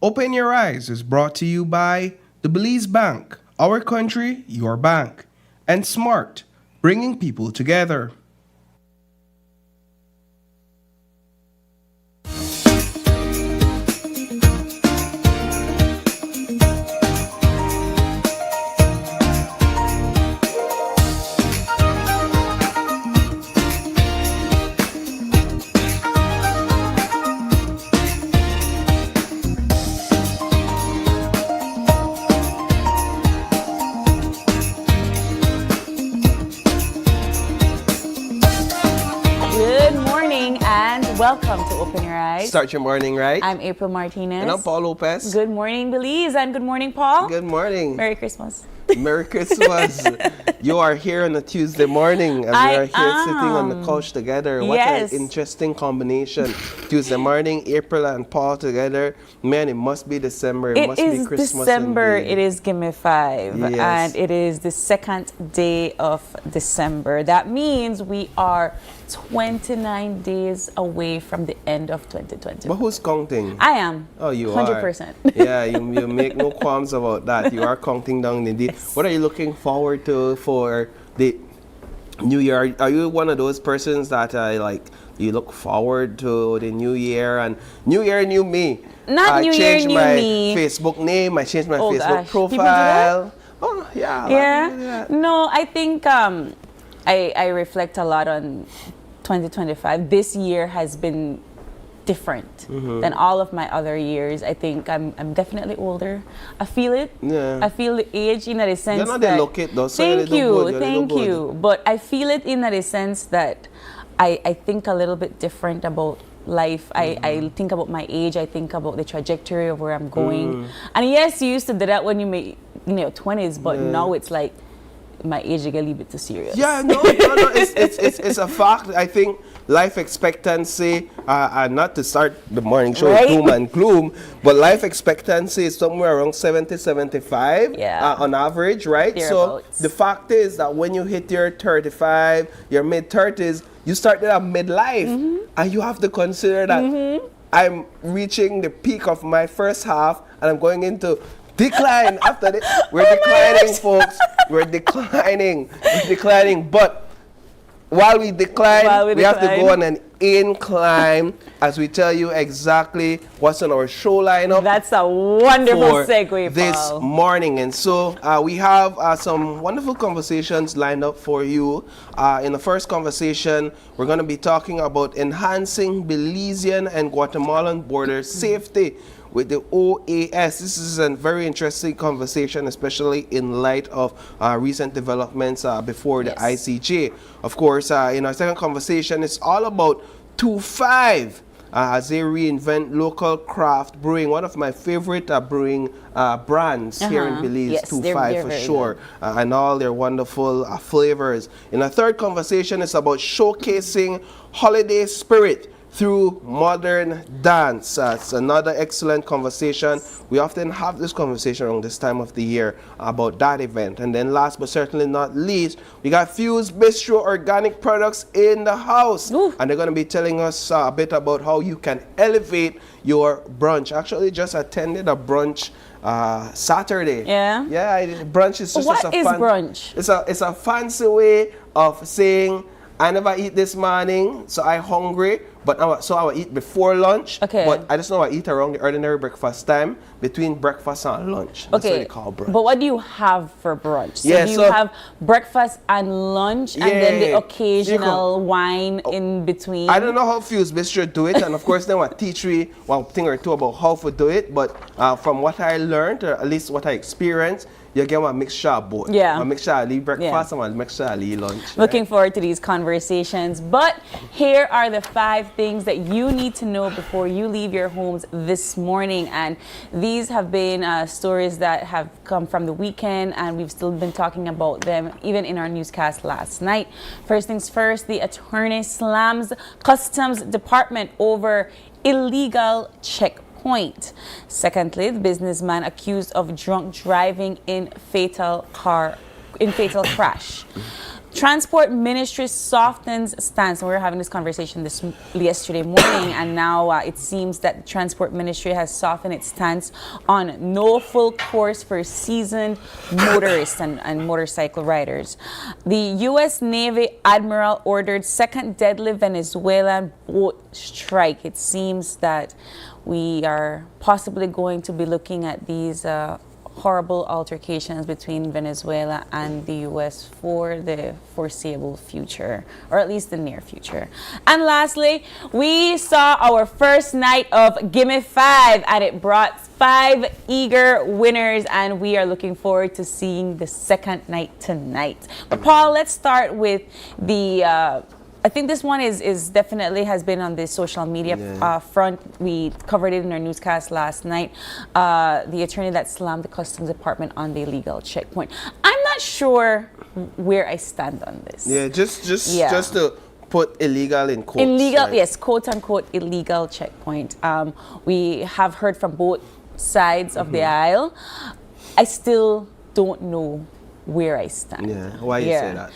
Open Your Eyes is brought to you by the Belize Bank, our country, your bank, and Smart, bringing people together. Welcome to Open Your Eyes. Start your morning right. I'm April Martinez. And I'm Paul Lopez. Good morning, Belize, and good morning, Paul. Good morning. Merry Christmas. Merry Christmas. You are here on a Tuesday morning, and we are here sitting on the couch together. What an interesting combination. Tuesday morning, April and Paul together. Man, it must be December. It must be Christmas. December. Indeed. It is Gimme 5. Yes. And it is the second day of December. That means we are 29 days away from the end of 2020. But who's counting? I am. Oh, you 100%. are. Yeah, you make no qualms about that. You are counting down indeed. What are you looking forward to for the new year? Are you one of those persons that you look forward to the new year and new year, new me? Not new year, new me. I changed my Facebook name. I changed my Facebook profile. Oh, yeah. Yeah. No, I think I reflect a lot on 2025. This year has been different than all of my other years. I think I'm definitely older. I feel it. Yeah. I feel the age in that sense. You're not that, look it though. So thank you. But I feel it in that sense that I think a little bit different about life. I think about my age. I think about the trajectory of where I'm going. And yes, you used to do that when you made 20s, but now it's like my age get a little bit too serious. Yeah, no, it's a fact. I think life expectancy, not to start the morning show with doom and gloom, but life expectancy is somewhere around 70, 75 on average, right? Thereabouts. So the fact is that when you hit your 35, your mid-30s, you start at midlife, and you have to consider that I'm reaching the peak of my first half, and I'm going into decline after this. We're declining, folks. We're declining. But while we decline, we have to go on an incline as we tell you exactly what's on our show lineup. That's a wonderful segue, this Paul. morning. And so we have some wonderful conversations lined up for you. In the first conversation, we're going to be talking about enhancing Belizean and Guatemalan border safety with the OAS. This is a very interesting conversation, especially in light of recent developments before the ICJ. Of course, in our second conversation, it's all about 2-5 as they reinvent local craft brewing. One of my favorite brewing brands here in Belize, yes, 2-5 for sure, and all their wonderful flavors. In our third conversation, it's about showcasing holiday spirit through modern dance. It's another excellent conversation. We often have this conversation around this time of the year about that event. And then last but certainly not least, we got Fuzed Bistro Organic Products in the house. Ooh. And they're going to be telling us a bit about how you can elevate your brunch. Actually, just attended a brunch Saturday. Yeah? Yeah, brunch is just brunch? It's a fancy way of saying, I never eat this morning, so I'm hungry, but I will eat before lunch. Okay. But I just know I eat around the ordinary breakfast time, between breakfast and lunch. That's what they call brunch. But what do you have for brunch? So yeah, do you have breakfast and lunch, and then the occasional wine in between? I don't know how Fuzed Bistro do it, and of course they will teach me one thing or two about how to do it, but from what I learned, or at least what I experienced, you get a mixture of both. Yeah. A mixture of breakfast and a mixture of lunch. Looking forward to these conversations. But here are the 5 things that you need to know before you leave your homes this morning. And these have been stories that have come from the weekend, and we've still been talking about them even in our newscast last night. First things first, the attorney slams Customs Department over illegal checkpoint. Secondly, the businessman accused of drunk driving in fatal crash. Transport Ministry softens stance. We were having this conversation yesterday morning, and now it seems that the Transport Ministry has softened its stance on no full course for seasoned motorists and motorcycle riders. The U.S. Navy Admiral ordered second deadly Venezuelan boat strike. It seems that we are possibly going to be looking at these horrible altercations between Venezuela and the U.S. for the foreseeable future, or at least the near future. And lastly, we saw our first night of Gimme 5, and it brought 5 eager winners, and we are looking forward to seeing the second night tonight. But Paul, let's start with the I think this one is definitely has been on the social media front. We covered it in our newscast last night. The attorney that slammed the Customs Department on the illegal checkpoint. I'm not sure where I stand on this. Yeah, just to put illegal in quotes. Illegal, right? yes, quote unquote illegal checkpoint. We have heard from both sides of the aisle. I still don't know where I stand. Yeah, why you say that?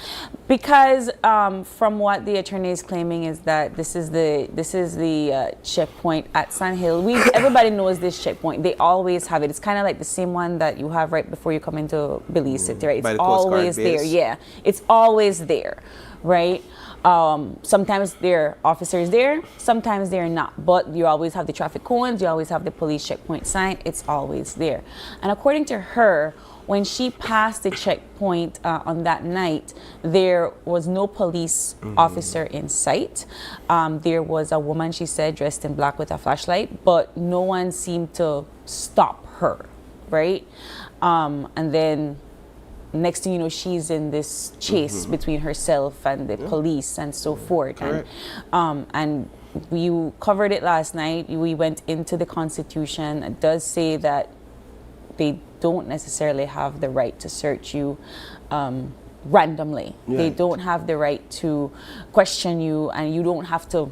Because from what the attorney is claiming is that this is the checkpoint at Sand Hill. Everybody knows this checkpoint. They always have it. It's kind of like the same one that you have right before you come into Belize City, right? It's always there. Yeah, it's always there, right? Sometimes there are officers there, sometimes they're not, but you always have the traffic cones, you always have the police checkpoint sign. It's always there. And according to her, when she passed the checkpoint on that night, there was no police officer in sight. There was a woman, she said, dressed in black with a flashlight, but no one seemed to stop her, right? And then next thing you know, she's in this chase between herself and the police and so forth. And we covered it last night. We went into the Constitution. It does say that they don't necessarily have the right to search you randomly. Yeah. They don't have the right to question you, and you don't have to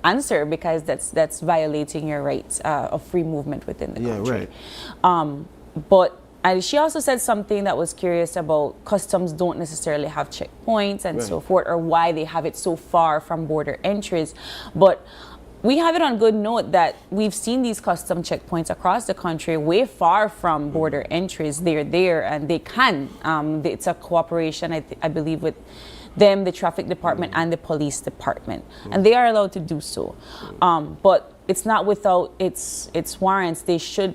answer because that's violating your rights of free movement within the country. Right. And she also said something that was curious about customs don't necessarily have checkpoints and so forth, or why they have it so far from border entries. But we have it on good note that we've seen these custom checkpoints across the country way far from border entries. They're there and they can. It's a cooperation, I believe, with them, the traffic department and the police department. And they are allowed to do so. But it's not without its warrants. They should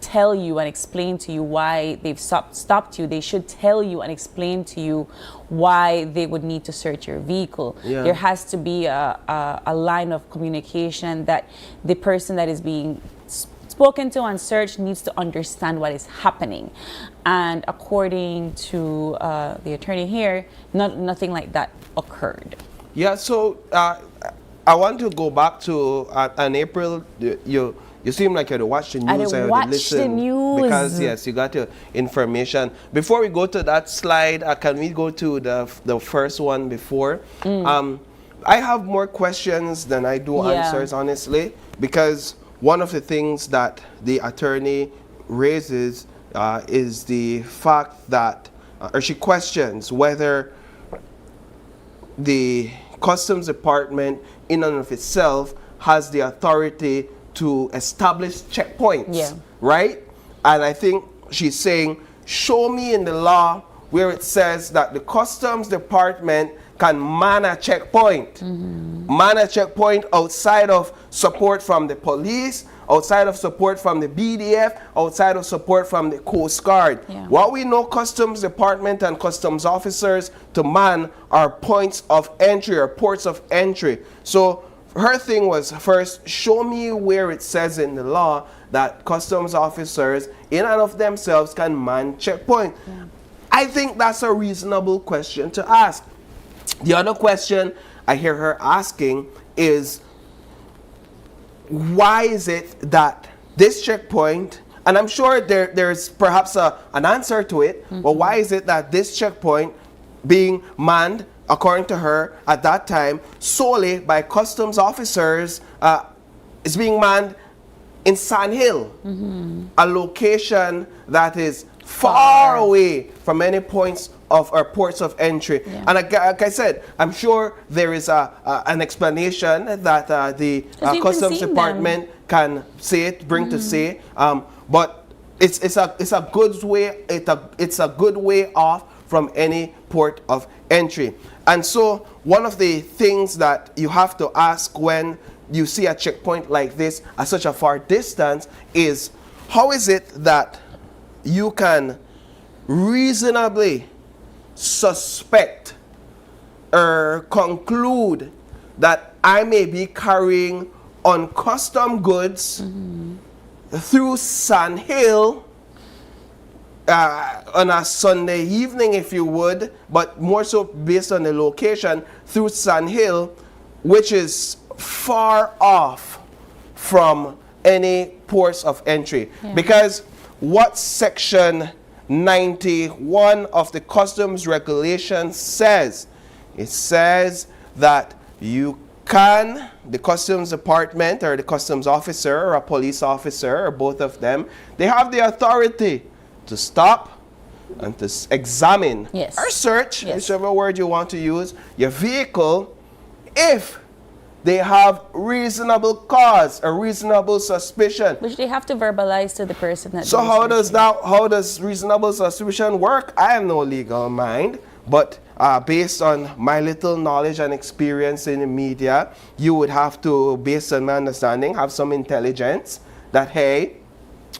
tell you and explain to you why they've stopped you. They should tell you and explain to you why they would need to search your vehicle. Yeah. There has to be a line of communication that the person that is being spoken to and searched needs to understand what is happening. And according to the attorney here, nothing like that occurred. Yeah, so I want to go back to in April, you seem like you had to watch the news and listen. The news. Because, yes, you got the information. Before we go to that slide, can we go to the first one before? I have more questions than I do answers, honestly, because one of the things that the attorney raises is the fact that, or she questions whether the Customs Department in and of itself has the authority to establish checkpoints, right? And I think she's saying, show me in the law where it says that the Customs Department can man a checkpoint. Man a checkpoint outside of support from the police, outside of support from the BDF, outside of support from the Coast Guard. What we know Customs Department and customs officers to man are points of entry or ports of entry. So her thing was, first, show me where it says in the law that customs officers in and of themselves can man checkpoint. I think that's a reasonable question to ask. The other question I hear her asking is, why is it that this checkpoint, and I'm sure there's perhaps an answer to it, but why is it that this checkpoint being manned, according to her, at that time, solely by customs officers, is being manned in Sand Hill, a location that is far away from any points of our ports of entry. And like I said, I'm sure there is an explanation that the Customs Department can bring to say, but it's a good way. It's a good way off from any port of entry. And so one of the things that you have to ask when you see a checkpoint like this at such a far distance is, how is it that you can reasonably suspect or conclude that I may be carrying uncustom goods through Sand Hill on a Sunday evening, if you would, but more so based on the location, through Sand Hill, which is far off from any ports of entry. Because what Section 91 of the Customs Regulation says, it says that the Customs Department or the Customs officer or a police officer or both of them, they have the authority to stop and to examine or search, whichever word you want to use, your vehicle if they have reasonable cause or reasonable suspicion. Which they have to verbalize to the person that. So how does reasonable suspicion work? I have no legal mind, but based on my little knowledge and experience in the media, you would have to, based on my understanding, have some intelligence that, hey,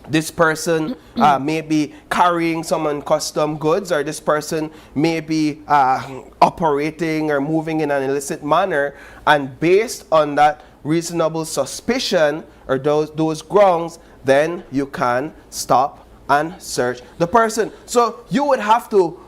this person may be carrying some uncustom goods, or this person may be operating or moving in an illicit manner, and based on that reasonable suspicion or those grounds, then you can stop and search the person. So you would have to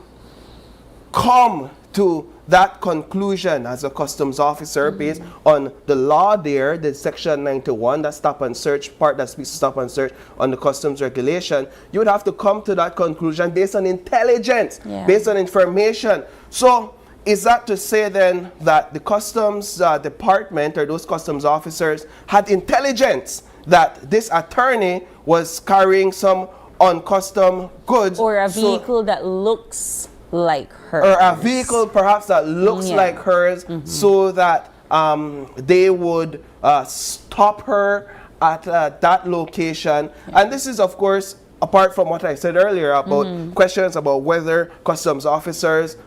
come to that conclusion as a customs officer based on the law there, the Section 91, that stop and search part that speaks to stop and search on the customs regulation. You would have to come to that conclusion based on intelligence, based on information. So is that to say then that the customs department or those customs officers had intelligence that this attorney was carrying some uncustom goods, or a vehicle that looks like hers, or a vehicle perhaps that looks like hers, so that they would stop her at that location? And this is, of course, apart from what I said earlier about questions about whether customs officers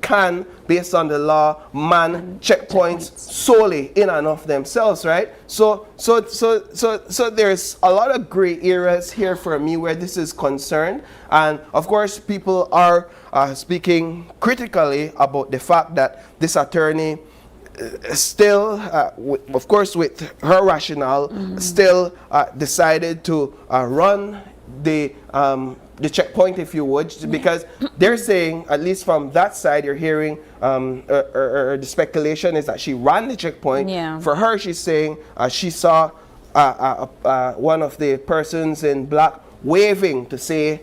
can, based on the law, man checkpoints solely in and of themselves, right? So there's a lot of gray areas here for me where this is concerned. And of course, people are speaking critically about the fact that this attorney still, of course, with her rationale, still decided to run the checkpoint, if you would, because they're saying, at least from that side, you're hearing, or the speculation is that she ran the checkpoint. For her, she's saying she saw one of the persons in black waving to say,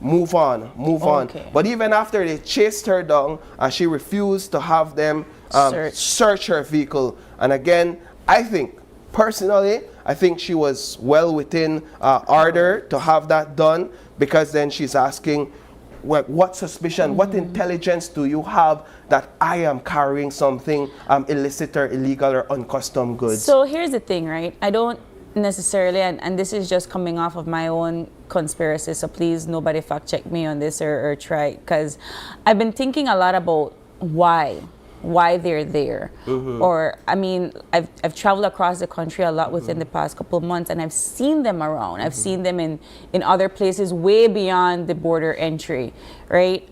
move on, move on. But even after they chased her down, she refused to have them search her vehicle. And again, I think, personally, I think she was well within order to have that done, because then she's asking, what suspicion, what intelligence do you have that I am carrying something illicit or illegal or uncustomed goods? So here's the thing, right? I don't necessarily, and this is just coming off of my own conspiracy, so please nobody fact check me on this or try, because I've been thinking a lot about why they're there. Or, I mean, I've traveled across the country a lot within the past couple of months, and I've seen them around. I've seen them in other places way beyond the border entry, right?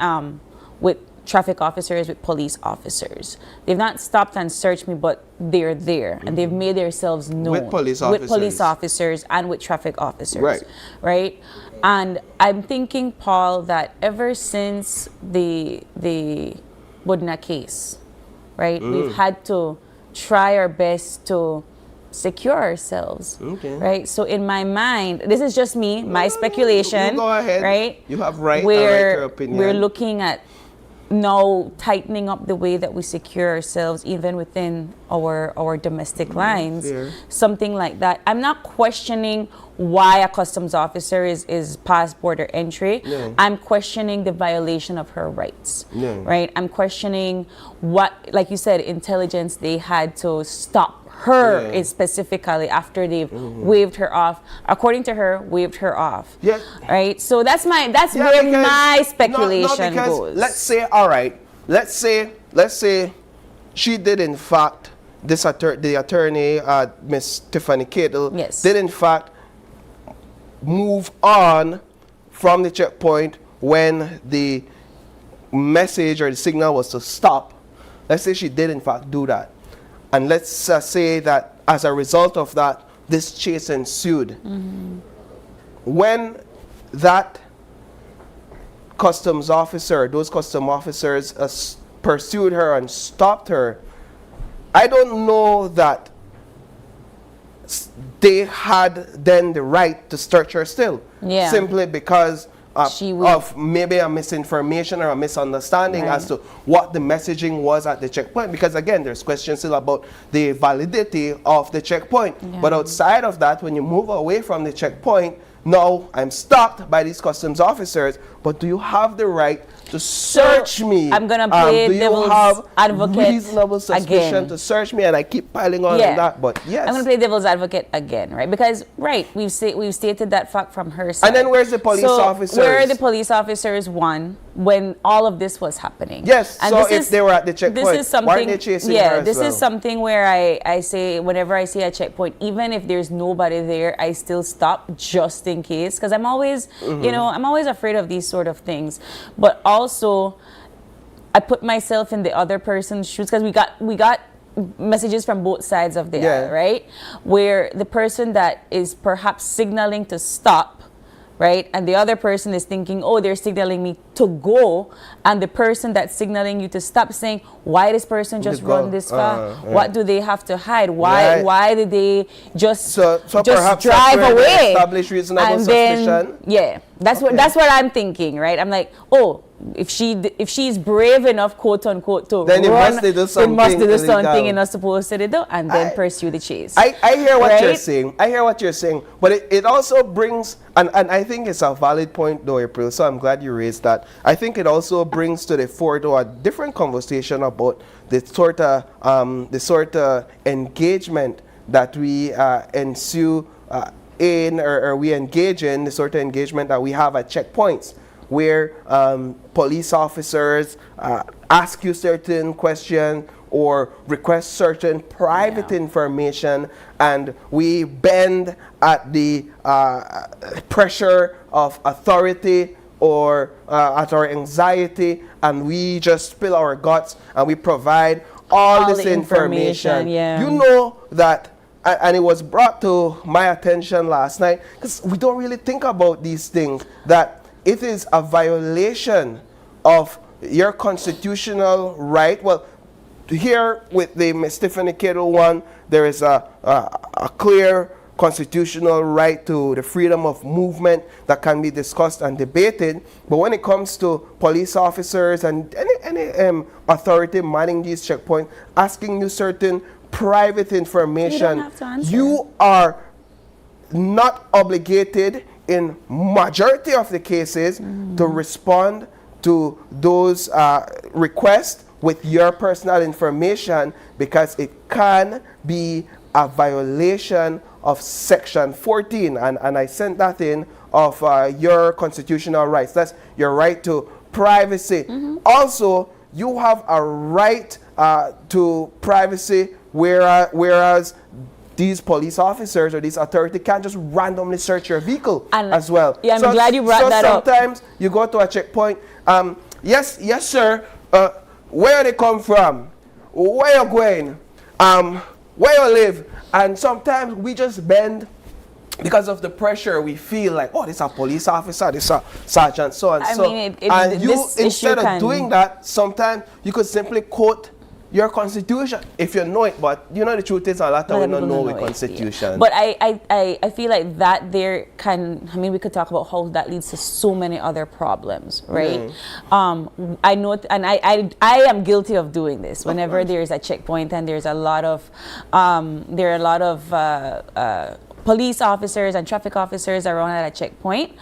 With traffic officers, with police officers. They've not stopped and searched me, but they're there, and they've made themselves known. With police officers. With police officers and with traffic officers. Right? And I'm thinking, Paul, that ever since the Budna case, right, we've had to try our best to secure ourselves, right? So in my mind, this is just me, my speculation. You go ahead. Right? You have right. Where your opinion. we're looking at now tightening up the way that we secure ourselves even within our domestic lines, something like that. I'm not questioning why a customs officer is past border entry. I'm questioning the violation of her rights, right? I'm questioning what, like you said, intelligence they had to stop her is specifically after they've waved her off. According to her, waved her off. Right. So that's where my speculation goes. Let's say, all right. Let's say she did in fact the attorney, Miss Tiffany Kittle, did in fact move on from the checkpoint when the message or the signal was to stop. Let's say she did in fact do that. And let's say that as a result of that, this chase ensued. When that customs officer, those custom officers pursued her and stopped her, I don't know that they had then the right to search her still. Simply because of maybe a misinformation or a misunderstanding as to what the messaging was at the checkpoint. Because again, there's questions still about the validity of the checkpoint. But outside of that, when you move away from the checkpoint, now I'm stopped by these customs officers, but do you have the right to search me? I'm going to play devil's advocate reasonable suspicion again to search me? And I keep piling on that, but yes. I'm going to play devil's advocate again, right? Because, we've stated that fact from her side. And then where's the police officers? Where are the police officers, when all of this was happening? Yes, and so if they were at the checkpoint, this is something, why are they chasing her as this well? is something where I say, whenever I see a checkpoint, even if there's nobody there, I still stop just in case. Because I'm always, I'm always afraid of these sort of things. But also, I put myself in the other person's shoes, because we got messages from both sides of the aisle, right? Where the person that is perhaps signaling to stop, right, and the other person is thinking, oh, they're signaling me to go, and the person that's signaling you to stop saying, why this person just run this far? What do they have to hide? Why did they just drive away? Establish reasonable suspicion. That's what I'm thinking, right? I'm like, oh, if she's brave enough, quote unquote, to then run, they must do something you're not supposed to do, and then pursue the chase. I hear what you're saying. I hear what you're saying, but it also brings, and I think it's a valid point though, April, so I'm glad you raised that. I think it also brings to the fore to a different conversation about the sort of engagement that we ensue in, or we engage in, the sort of engagement that we have at checkpoints, where police officers ask you certain questions or request certain private information, and we bend at the pressure of authority or at our anxiety, and we just spill our guts and we provide all this information. You know that, and it was brought to my attention last night, because we don't really think about these things, that it is a violation of your constitutional right. Well, here with the Ms. Tiffany Kittle one, there is a clear constitutional right to the freedom of movement that can be discussed and debated. But when it comes to police officers and any authority manning these checkpoints, asking you certain private information, you don't have to answer. You are not obligated in majority of the cases to respond to those requests with your personal information, because it can be a violation of Section 14, and I sent that in, of your constitutional rights. That's your right to privacy. Also, you have a right to privacy, whereas these police officers or these authorities can't just randomly search your vehicle as well. Yeah, I'm glad you brought that up. Sometimes you go to a checkpoint, yes sir, where they come from, where you going, where you live, and sometimes we just bend because of the pressure. We feel like, oh, this is a police officer, this is a sergeant, so and so. Mean, and you, instead of doing that, sometimes you could simply quote your constitution, if you know it, but you know the truth is a lot of we don't know the constitution. Yeah. But I feel like that there we could talk about how that leads to so many other problems, right? I know, and I am guilty of doing this. Whenever there's a checkpoint and there's a lot of, police officers and traffic officers around at a checkpoint,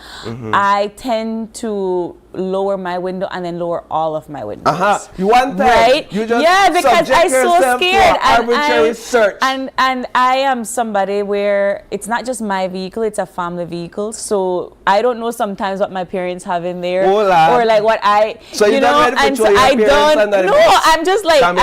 I tend to lower my window and then lower all of my windows. You want that? Right? You just because I'm so scared. Arbitrary search. And I am somebody where it's not just my vehicle, it's a family vehicle. So I don't know sometimes what my parents have in there. Or like what I, so you know, and so I don't know. I'm just like, I'm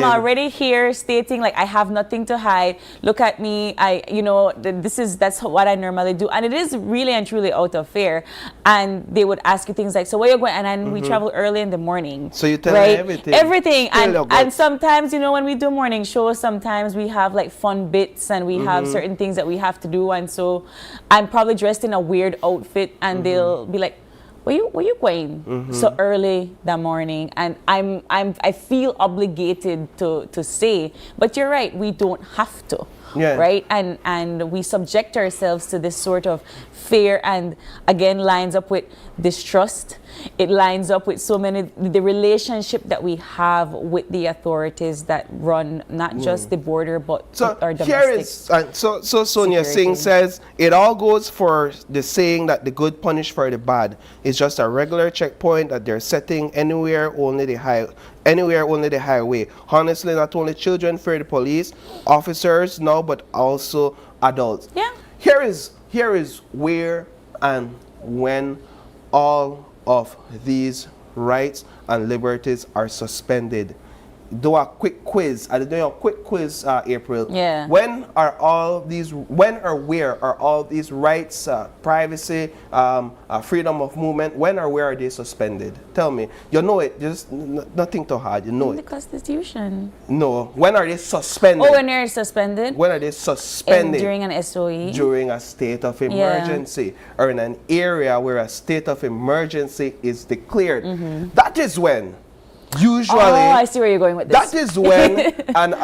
already here stating like I have nothing to hide. Look at me. That's what I normally do. And it is really and truly out of fear. And they would ask you things like, so where you going? And then we travel early in the morning. So you tell them everything. And sometimes, when we do morning shows, sometimes we have like fun bits and we have certain things that we have to do. And so I'm probably dressed in a weird outfit and they'll be like, where you going so early that morning? And I feel obligated to say, but you're right, we don't have to. Right? And we subject ourselves to this sort of fear, and again lines up with distrust. It lines up with so many, the relationship that we have with the authorities that run not just the border but our domestic. Here is so Sonia Singh says it all goes for the saying that the good punish for the bad. It's just a regular checkpoint that they're setting anywhere, only the highway. Honestly, not only children fear the police officers now, but also adults. Yeah. Here is where and when all of these rights and liberties are suspended. Do a quick quiz. I'll do a quick quiz, April. Yeah. When or where are all these rights, privacy, freedom of movement, when or where are they suspended? Tell me. You know it. Just nothing to hide. You know in the Constitution. No. When are they suspended? Oh, when they're suspended? When are they suspended? During an SOE? During a state of emergency, or in an area where a state of emergency is declared. That is when. Usually, I see where you're going with this. That is when an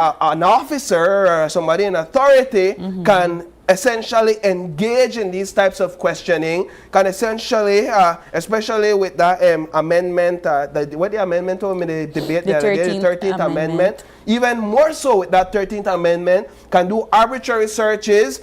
officer or somebody in authority can essentially engage in these types of questioning, can essentially, especially with that amendment, the amendment told me the debate, the 13th amendment, even more so with that 13th amendment, can do arbitrary searches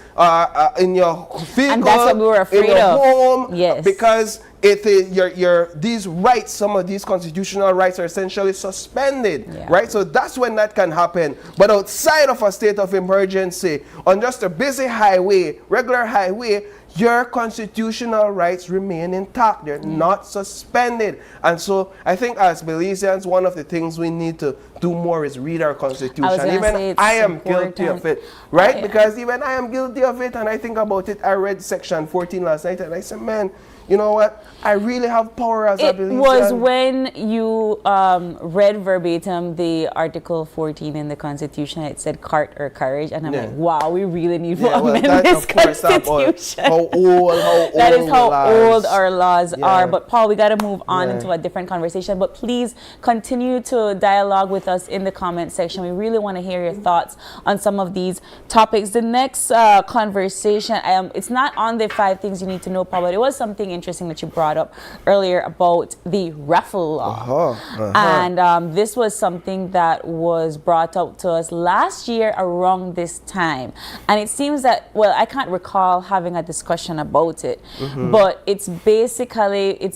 in your vehicle, and that's what we were afraid in your of. home, because these rights, some of these constitutional rights are essentially suspended, right? So that's when that can happen. But outside of a state of emergency, on just a busy highway, regular highway, your constitutional rights remain intact. They're not suspended. And so I think as Belizeans, one of the things we need to do more is read our constitution. Even I am guilty of it, right? Because even I am guilty of it, and I think about it. I read section 14 last night and I said, man, you know what? I really have power as a Belizean. It was when you read verbatim the Article 14 in the Constitution. It said "cart or carriage," and I'm like, "Wow, we really need to amend this Constitution." How old that is how old our laws are. But Paul, we got to move on into a different conversation. But please continue to dialogue with us in the comment section. We really want to hear your thoughts on some of these topics. The next conversation, it's not on the 5 things you need to know, Paul, but it was something interesting that you brought up earlier about the raffle law. And this was something that was brought up to us last year around this time. And it seems that, well, I can't recall having a discussion about it, but it's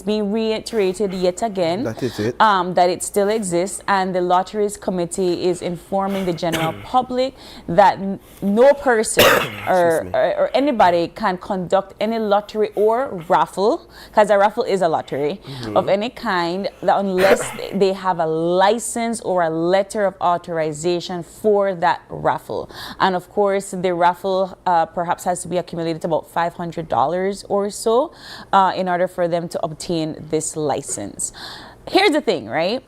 being reiterated yet again. That is it. That it still exists, and the Lotteries Committee is informing the general public that no person or anybody can conduct any lottery or raffle, because a raffle is a lottery of any kind, that unless they have a license or a letter of authorization for that raffle. And of course, the raffle perhaps has to be accumulated to about $500 or so in order for them to obtain this license. Here's the thing, right?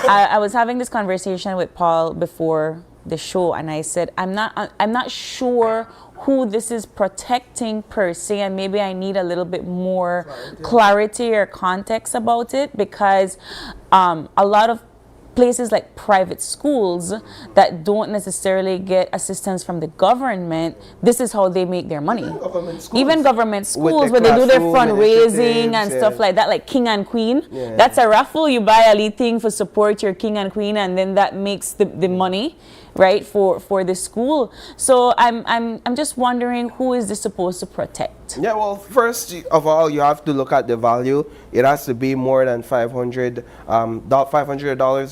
I was having this conversation with Paul before the show, and I said, I'm not sure who this is protecting per se, and maybe I need a little bit more clarity or context about it, because a lot of places like private schools that don't necessarily get assistance from the government, this is how they make their money. Even government schools, where they do their fundraising and stuff like that, like King and Queen. Yeah. That's a raffle. You buy a little thing for support your King and Queen, and then that makes the money, right, for the school. So I'm just wondering, who is this supposed to protect? Yeah, well, first of all, you have to look at the value. It has to be more than $500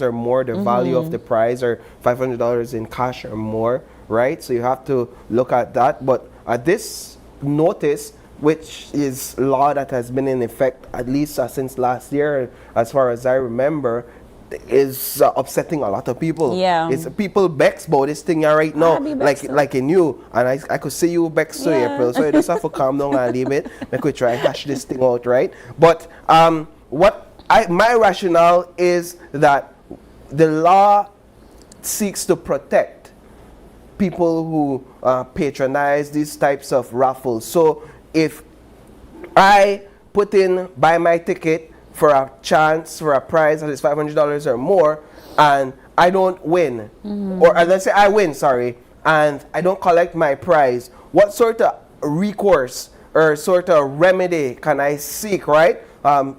or more, the value of the prize, or $500 in cash or more, right? So you have to look at that. But this notice, which is law that has been in effect at least since last year, as far as I remember, is upsetting a lot of people. Yeah. It's people vex about this thing right now, like in you, and I could see you vex to April, so you just have to calm down and leave it. I could try and hash this thing out, right? But my rationale is that the law seeks to protect people who patronize these types of raffles. So if I buy my ticket for a chance, for a prize that is $500 or more, and I don't win, or let's say I win, sorry, and I don't collect my prize, what sort of recourse or sort of remedy can I seek, right?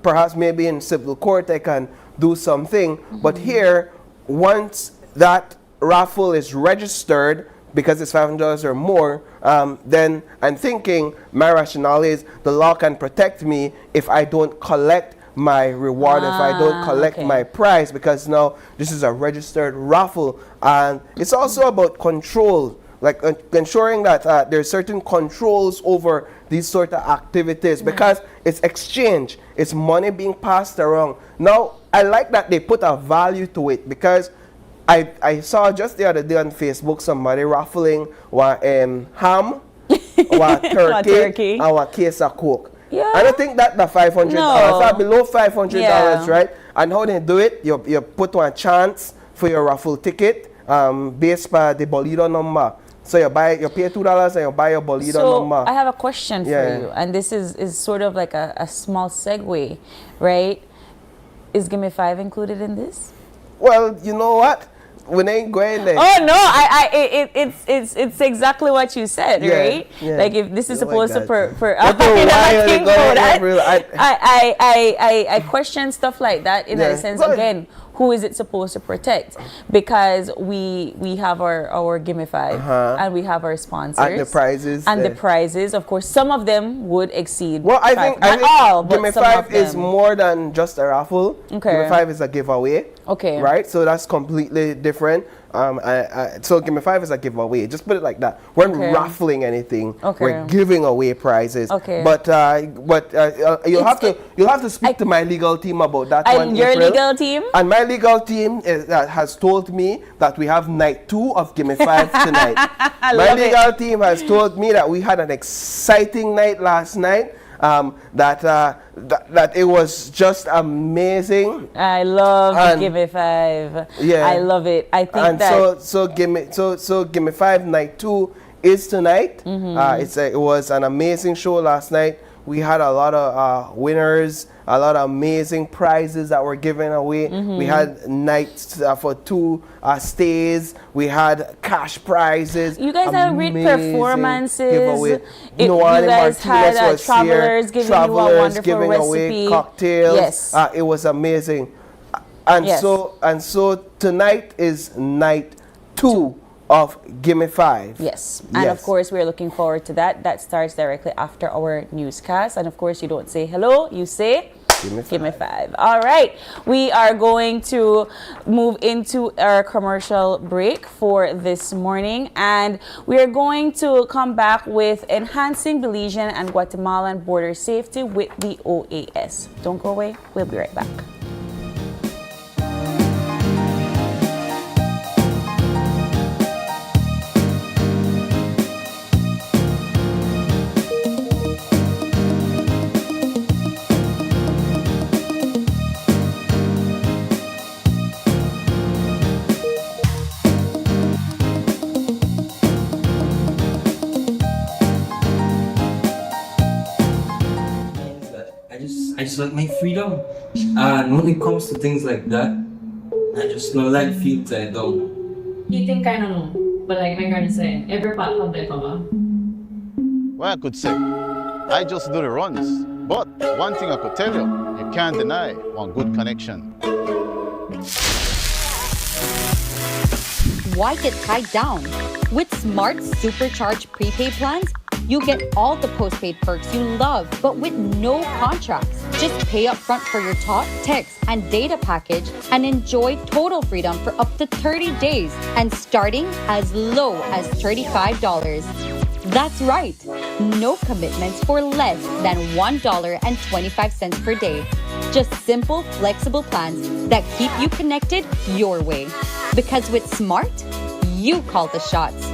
Perhaps maybe in civil court I can do something, but here, once that raffle is registered, because it's $500 or more, then I'm thinking my rationale is the law can protect me if I don't collect my reward, if I don't collect my prize, because now this is a registered raffle. And it's also about control, like ensuring that there's certain controls over these sort of activities, because it's exchange, it's money being passed around. Now I like that they put a value to it, because I saw just the other day on Facebook somebody raffling ham, turkey, and a case of Coke. Yeah. I don't think that the $500, that's below $500, right? And how they do it, you put one chance for your raffle ticket based by the Bolido number. So you pay $2 and you buy your Bolido number. I have a question for you, and this is sort of like a small segue, right? Is Gimme 5 included in this? Well, you know what? We ain't going there. Oh no! It's exactly what you said, right? Yeah. Like, if this is supposed to I question stuff like that in a sense. Again, who is it supposed to protect? Because we have our Gimme 5 and we have our sponsors and the prizes. And the prizes, of course, some of them would exceed. Well, I think all, Gimme 5 is more than just a raffle. Okay. Gimme 5 is a giveaway. Okay. Right? So that's completely different. So Gimme 5 is a giveaway. Just put it like that. We're not raffling anything. Okay. We're giving away prizes. Okay. But you'll have to speak to my legal team about that one. Your legal team? And my legal team has told me that we have night 2 of Gimme 5 tonight. My legal team has told me that we had an exciting night last night. That it was just amazing. I love Gimme 5. Yeah, I love it. I think so Gimme 5 night 2 is tonight. It was an amazing show last night. We had a lot of winners, a lot of amazing prizes that were given away. We had nights for 2 stays. We had cash prizes. You guys had great performances. You guys had travelers giving you a wonderful recipe. Away cocktails. Yes. It was amazing. And so tonight is night 2 of Gimme 5. Yes. And of course, we're looking forward to that. That starts directly after our newscast. And of course, you don't say hello, you say Gimme 5. All right. We are going to move into our commercial break for this morning. And we are going to come back with enhancing Belizean and Guatemalan border safety with the OAS. Don't go away. We'll be right back. I just like my freedom. And when it comes to things like that, I just don't like feel tied down. You think I don't know, but like my granny said, every pot have their cover. Well, I could say, I just do the runs. But one thing I could tell you, you can't deny one good connection. Why get tied down? With Smart Supercharged prepaid plans, you get all the postpaid perks you love, but with no contracts. Just pay up front for your talk, text, and data package and enjoy total freedom for up to 30 days and starting as low as $35. That's right, no commitments for less than $1.25 per day. Just simple, flexible plans that keep you connected your way. Because with Smart, you call the shots.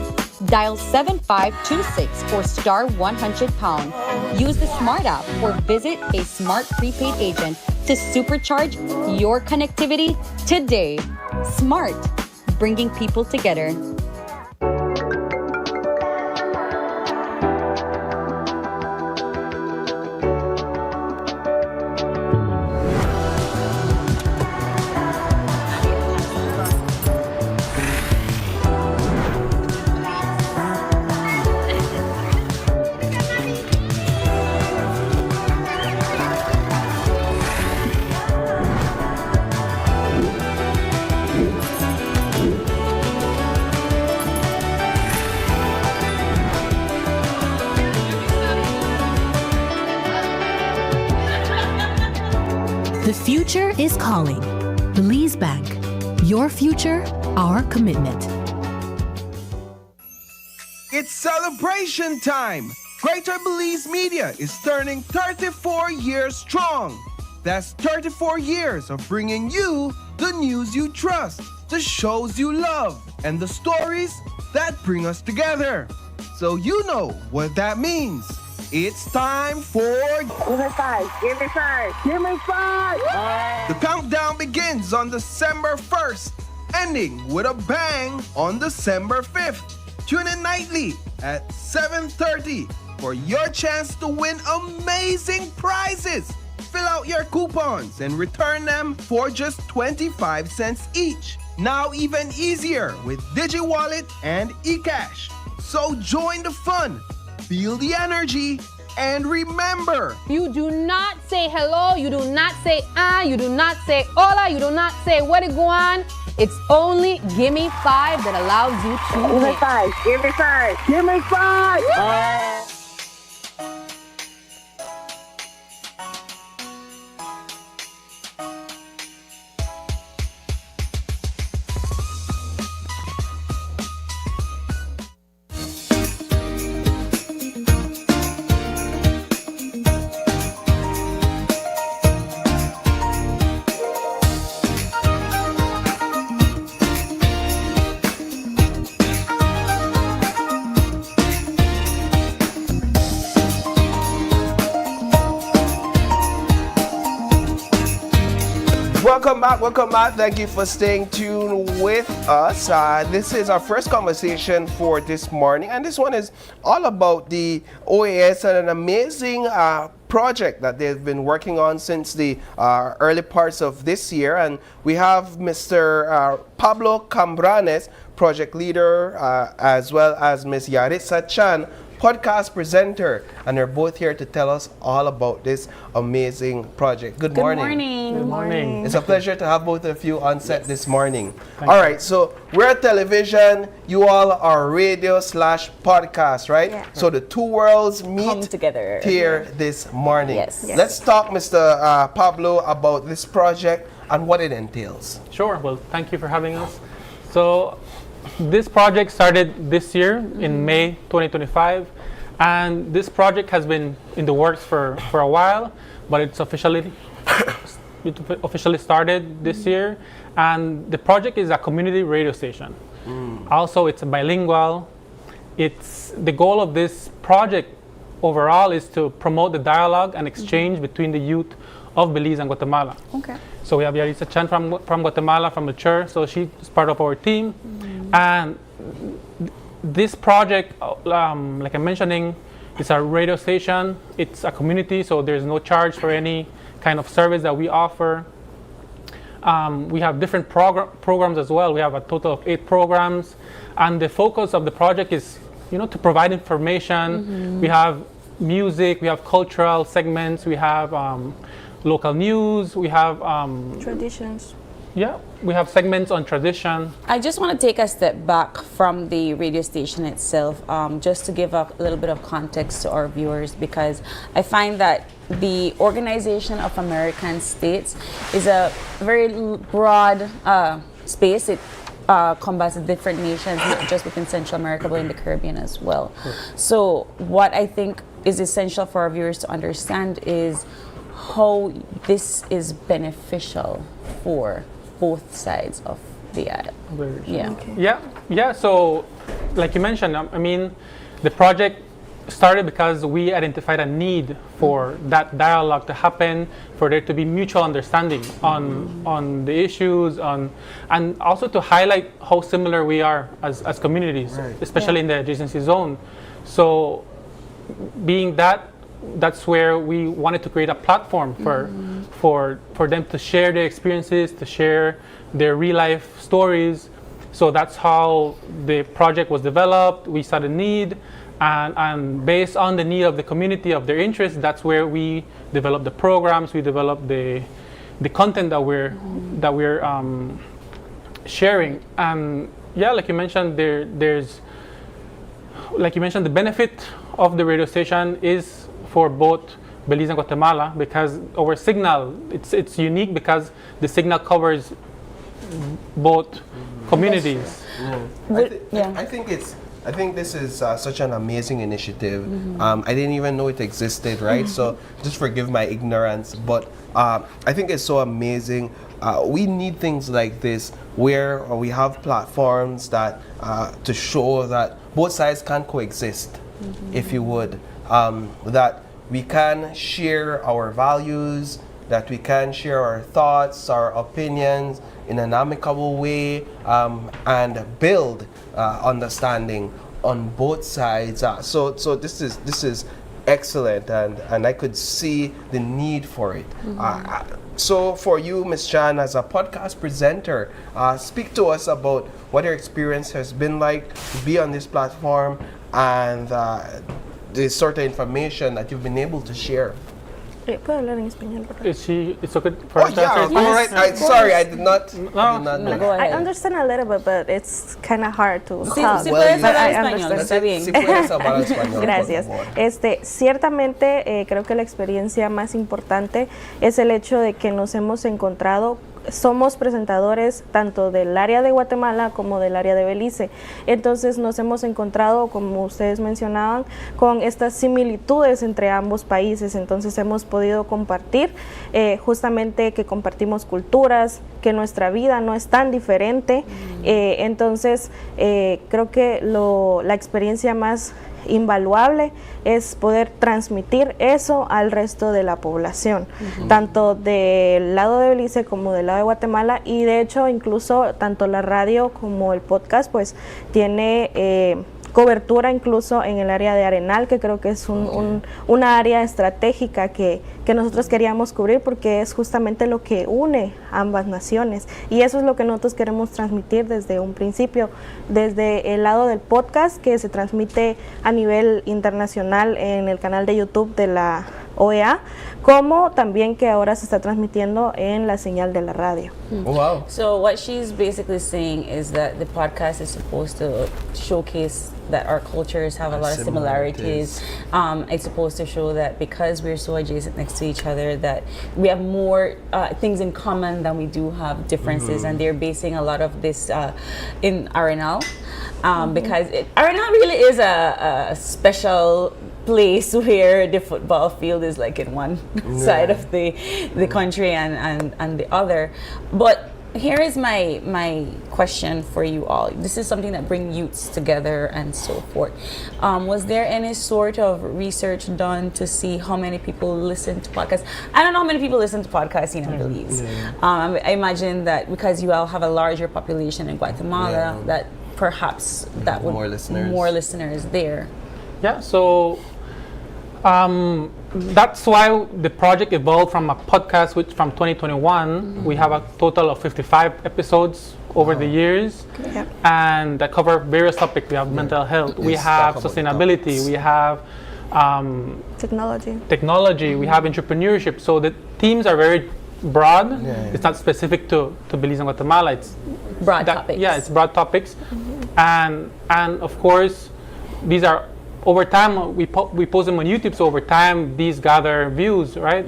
Dial 7526 or star 100#. Use the Smart app or visit a Smart prepaid agent to supercharge your connectivity today. Smart, bringing people together. The future is calling. Belize Bank. Your future, our commitment. It's celebration time! Greater Belize Media is turning 34 years strong. That's 34 years of bringing you the news you trust, the shows you love, and the stories that bring us together. So you know what that means. It's time for Give me five. Give me five. Give me five. The countdown begins on December 1st, ending with a bang on December 5th. Tune in nightly at 7:30 for your chance to win amazing prizes. Fill out your coupons and return them for just 25 cents each. Now even easier with DigiWallet and eCash. So join the fun, feel the energy, and remember, you do not say hello, you do not say you do not say hola, you do not say where to go on. It's only Gimme 5 that allows you to Give me win. five. Give me five. Give me five. Welcome back. Thank you for staying tuned with us. This is our first conversation for this morning, and this one is all about the OAS and an amazing project that they've been working on since the early parts of this year. And we have Mr. Pablo Cambranes, project leader, as well as Ms. Yaritza Chan, podcast presenter, and they're both here to tell us all about this amazing project. Good morning. Good morning. It's a pleasure to have both of you on set this morning. All right, so we're television, you all are radio/podcast, right? Yeah. So the two worlds meet Come together here this morning. Yes. Yes. Let's talk, Mr. Pablo, about this project and what it entails. Sure. Well, thank you for having us. So this project started this year in May 2025, and this project has been in the works for a while, but it's officially started this year. And the project is a community radio station. Also, it's bilingual. The goal of this project overall is to promote the dialogue and exchange between the youth of Belize and Guatemala. Okay. So we have Yaritza Chan from Guatemala, from the church, so she's part of our team. And this project, like I'm mentioning, it's a radio station, it's a community, so there's no charge for any kind of service that we offer. We have different programs as well. We have a total of 8 programs, and the focus of the project is, to provide information. We have music, we have cultural segments, we have local news, we have traditions. Yeah, we have segments on tradition. I just want to take a step back from the radio station itself, just to give a little bit of context to our viewers, because I find that the Organization of American States is a very broad space. It combats different nations, not just within Central America, but in the Caribbean as well. So what I think is essential for our viewers to understand is how this is beneficial for both sides of the aisle. Yeah. Okay. Yeah. So, like you mentioned, the project started because we identified a need for that dialogue to happen, for there to be mutual understanding on the issues, and also to highlight how similar we are as communities, especially in the adjacency zone. So, being that's where we wanted to create a platform for them to share their experiences, to share their real life stories. So that's how the project was developed. We saw the need, and based on the need of the community, of their interests, that's where we developed the programs. We developed the content that we're sharing. And like you mentioned, there's the benefit of the radio station is for both Belize and Guatemala, because our signal, it's unique because the signal covers both communities. I think this is such an amazing initiative. I didn't even know it existed, right? So just forgive my ignorance, but I think it's so amazing. We need things like this where we have platforms that to show that both sides can coexist, if you would. That we can share our values, that we can share our thoughts, our opinions in an amicable way, and build understanding on both sides. So this is excellent, and I could see the need for it. So for you, Ms. Chan, as a podcast presenter, speak to us about what your experience has been like to be on this platform, and the sort of information that you've been able to share. ¿Puedo hablar en español? It's okay for us to answer? All right. Sorry, I did not know. Go ahead. I understand a little bit, but it's kind of hard to talk. Sí, puedes hablar español, está bien. Sí puedes hablar español, Gracias. por favor. Ciertamente, creo que la experiencia más importante es el hecho de que nos hemos encontrado. Somos presentadores tanto del área de Guatemala como del área de Belice. Entonces nos hemos encontrado, como ustedes mencionaban, con estas similitudes entre ambos países. Entonces hemos podido compartir justamente que compartimos culturas, que nuestra vida no es tan diferente. Entonces creo que la experiencia más invaluable es poder transmitir eso al resto de la población, tanto del lado de Belice como del lado de Guatemala, y de hecho incluso tanto la radio como el podcast pues tiene cobertura incluso en el área de Arenal, que creo que es una área estratégica que nosotros queríamos cubrir porque es justamente lo que une ambas naciones, y eso es lo que nosotros queremos transmitir desde un principio, desde el lado del podcast que se transmite a nivel internacional en el canal de YouTube de la OEA, como también que ahora se está transmitiendo en la señal de la radio. Oh, wow. So what she's basically saying is that the podcast is supposed to showcase that our cultures have a lot of similarities. It's supposed to show that because we're so adjacent next to each other, that we have more things in common than we do have differences, and they're basing a lot of this in Arenal, because Arenal really is a special place where the football field is like in one side of the country and the other. But here is my question for you all. This is something that brings youths together and so forth. Was there any sort of research done to see how many people listen to podcasts? I don't know how many people listen to podcasts in Belize. I imagine that because you all have a larger population in Guatemala, that perhaps that would more listeners there. Yeah, so That's why the project evolved from a podcast, which from 2021, we have a total of 55 episodes over the years, and that cover various topics. We have mental health, we have sustainability, we have technology, we have entrepreneurship. So the themes are very broad. It's not specific to Belize and Guatemala. It's broad topics. Yeah, it's broad topics, and of course, these are over time. We post them on YouTube. So over time, these gather views, right?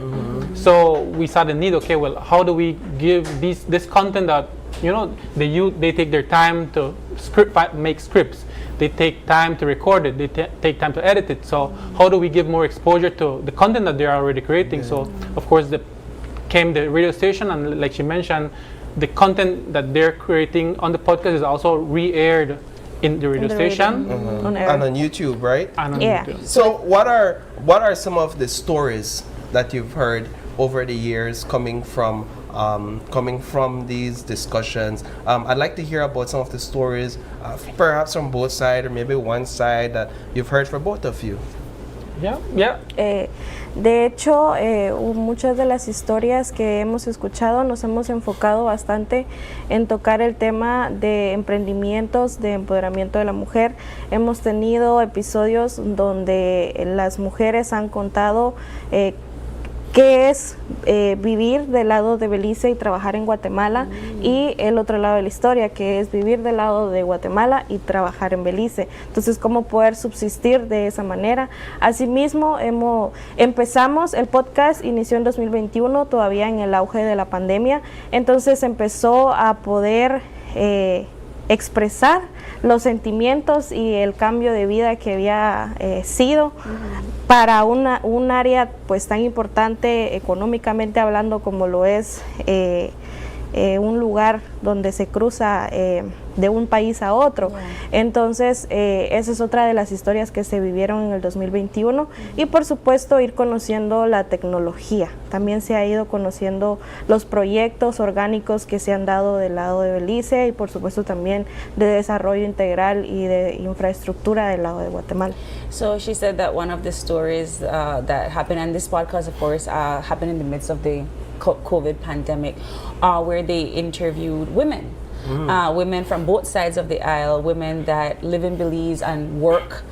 So we saw the need. Okay, well, how do we give this content that the youth, they take their time to make scripts. They take time to record it. They take time to edit it. So how do we give more exposure to the content that they're already creating? So of course, came the radio station, and like she mentioned, the content that they're creating on the podcast is also re-aired in the radio station and on YouTube, right? And on YouTube. So what are some of the stories that you've heard over the years coming from these discussions? I'd like to hear about some of the stories, perhaps from both sides, or maybe one side that you've heard from both of you. De hecho, muchas de las historias que hemos escuchado nos hemos enfocado bastante en tocar el tema de emprendimientos, de empoderamiento de la mujer. Hemos tenido episodios donde las mujeres han contado qué es vivir del lado de Belice y trabajar en Guatemala, y el otro lado de la historia, que es vivir del lado de Guatemala y trabajar en Belice. Entonces, cómo poder subsistir de esa manera. Asimismo, empezamos, el podcast inició en 2021, todavía en el auge de la pandemia, entonces empezó a poder expresar los sentimientos y el cambio de vida que había sido para un área pues tan importante económicamente hablando como lo es un lugar donde se cruza de un país a otro. Entonces esa es otra de las historias que se vivieron en el 2021, y por supuesto ir conociendo la tecnología. También se ha ido conociendo los proyectos orgánicos que se han dado del lado de Belice, y por supuesto también de desarrollo integral y de infraestructura del lado de Guatemala. So she said that one of the stories that happened, and this podcast of course happened in the midst of the COVID pandemic, where they interviewed women. Women from both sides of the aisle, women that live in Belize and work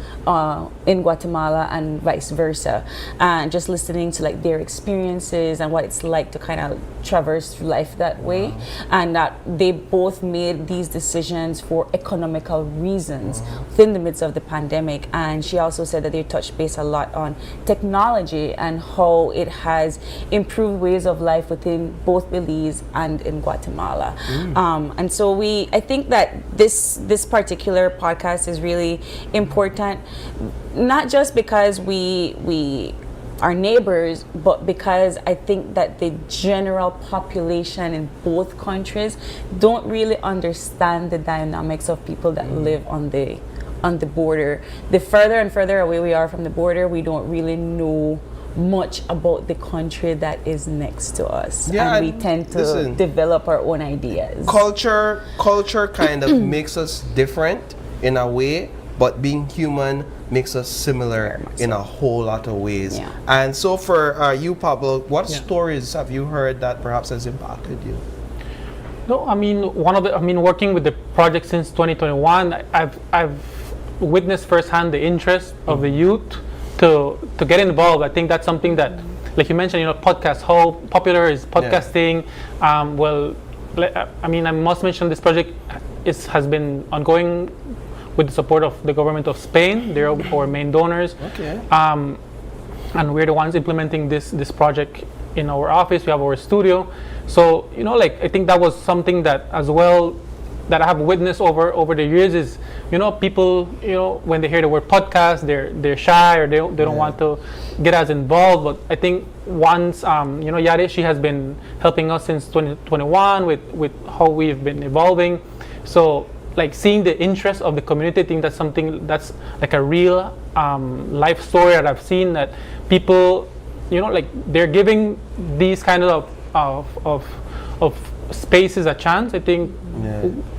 in Guatemala and vice versa, and just listening to like their experiences and what it's like to kind of traverse life that way, and that they both made these decisions for economical reasons within the midst of the pandemic. And she also said that they touched base a lot on technology and how it has improved ways of life within both Belize and in Guatemala. And so I think that this particular podcast is really important, not just because we are neighbors, but because I think that the general population in both countries don't really understand the dynamics of people that live on the border. The further and further away we are from the border, we don't really know much about the country that is next to us, and we tend to develop our own ideas. Culture kind of makes us different in a way, but being human makes us similar in a whole lot of ways. And so for you, Pablo, what stories have you heard that perhaps has impacted you? No, I mean, working with the project since 2021, I've witnessed firsthand the interest of the youth to get involved. I think that's something that, like you mentioned, podcasts, how popular is podcasting? Well, I mean, I must mention this project has been ongoing with the support of the government of Spain. They're our main donors. And we're the ones implementing this project in our office. We have our studio. So, I think that was something that as well that I have witnessed over the years is, people, when they hear the word podcast, they're shy, or they don't want to get as involved. But I think once, Yare, she has been helping us since 2021 with how we've been evolving. So, like, seeing the interest of the community, I think that's something that's like a real life story that I've seen, that people, they're giving these kind of spaces a chance. I think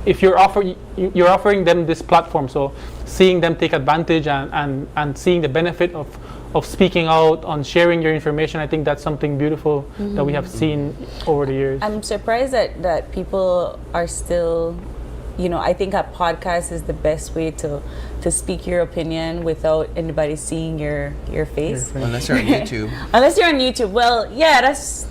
if you're offering them this platform, so seeing them take advantage and seeing the benefit of speaking out, on sharing your information. I think that's something beautiful that we have seen over the years. I'm surprised that people are still, I think a podcast is the best way to speak your opinion without anybody seeing your face. Unless you're on YouTube. Unless you're on YouTube. Well, yeah, that's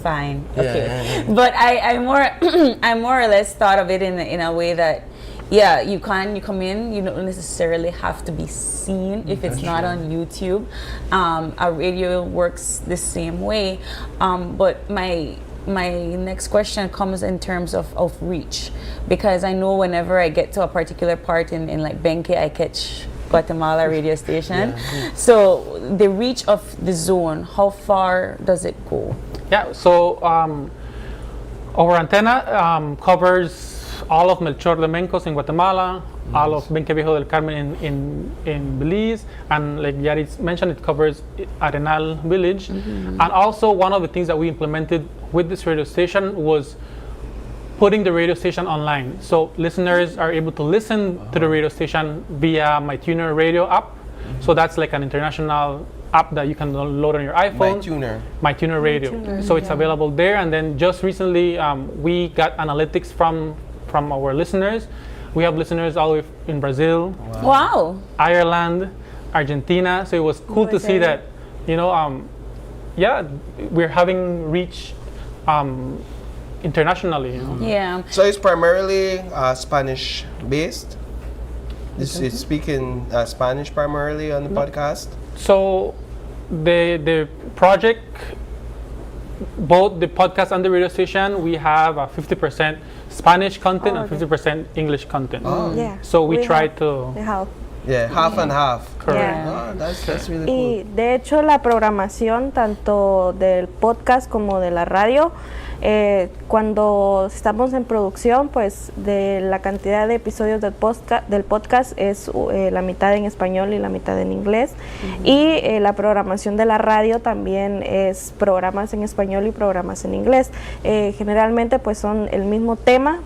fine. Okay. But I more or less thought of it in a way that, yeah, you come in, you don't necessarily have to be seen if it's not on YouTube. A radio works the same way. But my next question comes in terms of reach, because I know whenever I get to a particular part in like Benque, I catch Guatemala radio station. So the reach of the zone, how far does it go? Yeah, so our antenna covers all of Melchor de Mencos in Guatemala, all of Benque Viejo del Carmen in Belize, and like Yari mentioned, it covers Arenal village. And also one of the things that we implemented with this radio station was putting the radio station online. So listeners are able to listen to the radio station via MyTuner radio app. So that's like an international app that you can load on your iPhone. MyTuner radio. So it's available there. And then just recently, we got analytics from our listeners. We have listeners all the way in Brazil, Ireland, Argentina. So it was cool to see that, we're having reach internationally. Yeah. So it's primarily Spanish based. It's speaking Spanish primarily on the podcast. So the project, both the podcast and the radio station, we have 50% Spanish content and 50% English content. So we try to half and half. Correct. That's really Y cool. de hecho la programación tanto del podcast como de la radio, cuando estamos en producción, pues de la cantidad de episodios del podcast es la mitad en español y la mitad en inglés. Y la programación de la radio también es programas en español y programas en inglés. Generalmente pues son el mismo tema.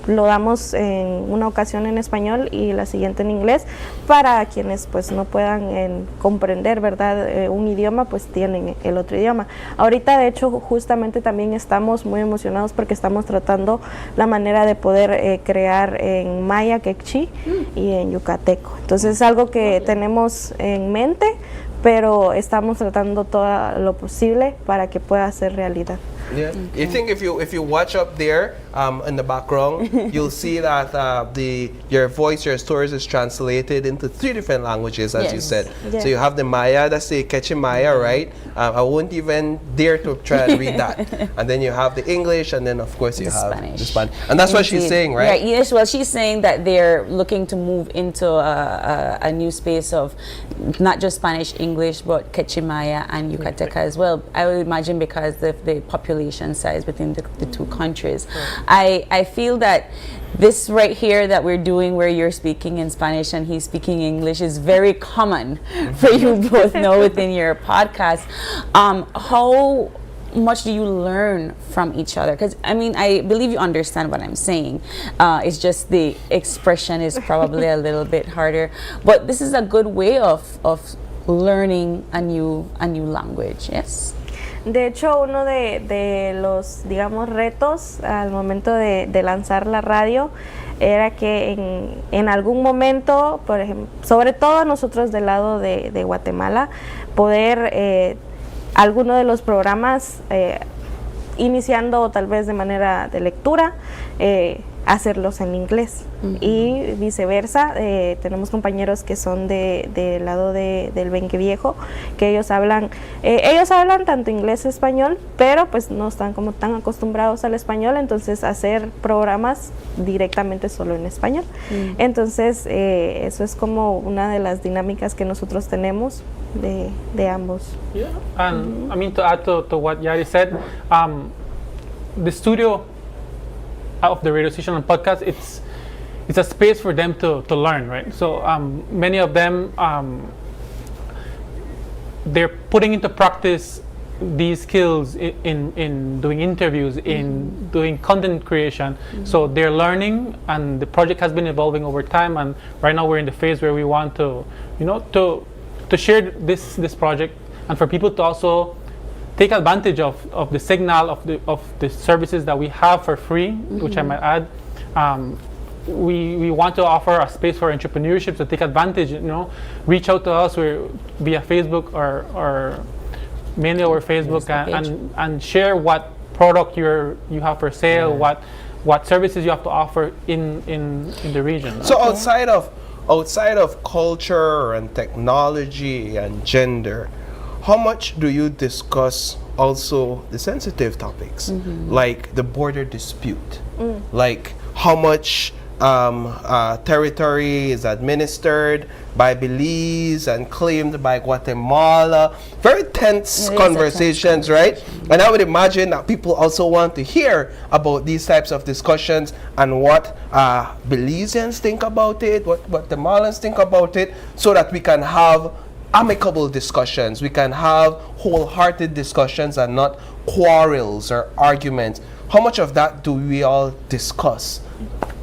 Lo damos en una ocasión en español y la siguiente en inglés, para quienes pues no puedan comprender, ¿verdad? Un idioma, pues tienen el otro idioma. Ahorita de hecho justamente también estamos muy emocionados porque estamos tratando la manera de poder crear en maya, quechí y en yucateco. Entonces es algo que tenemos en mente, pero estamos tratando todo lo posible para que pueda ser realidad. Yeah, I think if you watch up there in the background, you'll see that your voice, your stories is translated into 3 different languages, as you said. Yes. So you have the Maya, that's the Quechua Maya, right? I won't even dare to try and read that. And then you have the English, and then of course you have the Spanish. And that's what she's saying, right? Right. Yes. Well, she's saying that they're looking to move into a new space of not just Spanish, English, but Quechua Maya and Yucateca as well. I would imagine because of the population size between the two countries. I feel that this right here that we're doing, where you're speaking in Spanish and he's speaking English, is very common for you both know within your podcast. How much do you learn from each other? Because I mean, I believe you understand what I'm saying. It's just the expression is probably a little bit harder, but this is a good way of learning a new language. Yes. De hecho, uno de los, digamos, retos al momento de lanzar la radio era que en algún momento, por ejemplo, sobre todo nosotros del lado de Guatemala, poder alguno de los programas, iniciando tal vez de manera de lectura, hacerlos en inglés y viceversa. Tenemos compañeros que son del lado del Benque Viejo, que ellos hablan tanto inglés y español, pero pues no están como tan acostumbrados al español, entonces hacer programas directamente solo en español. Entonces eso es como una de las dinámicas que nosotros tenemos de ambos. Yeah, and I mean, to add to what Yari said, the studio of the radio station and podcast, it's a space for them to learn, right? So many of them, they're putting into practice these skills in doing interviews, in doing content creation. So they're learning, and the project has been evolving over time, and right now we're in the phase where we want to to share this project, and for people to also take advantage of the signal of the services that we have for free, which I might add. We want to offer a space for entrepreneurship to take advantage. Reach out to us via Facebook or mainly over Facebook and share what product you have for sale, what services you have to offer in the region. So outside of culture and technology and gender, how much do you discuss also the sensitive topics, like the border dispute, like how much territory is administered by Belize and claimed by Guatemala? Very tense conversations, right? And I would imagine that people also want to hear about these types of discussions and what Belizeans think about it, what Guatemalans think about it, so that we can have amicable discussions, we can have wholehearted discussions and not quarrels or arguments. How much of that do we all discuss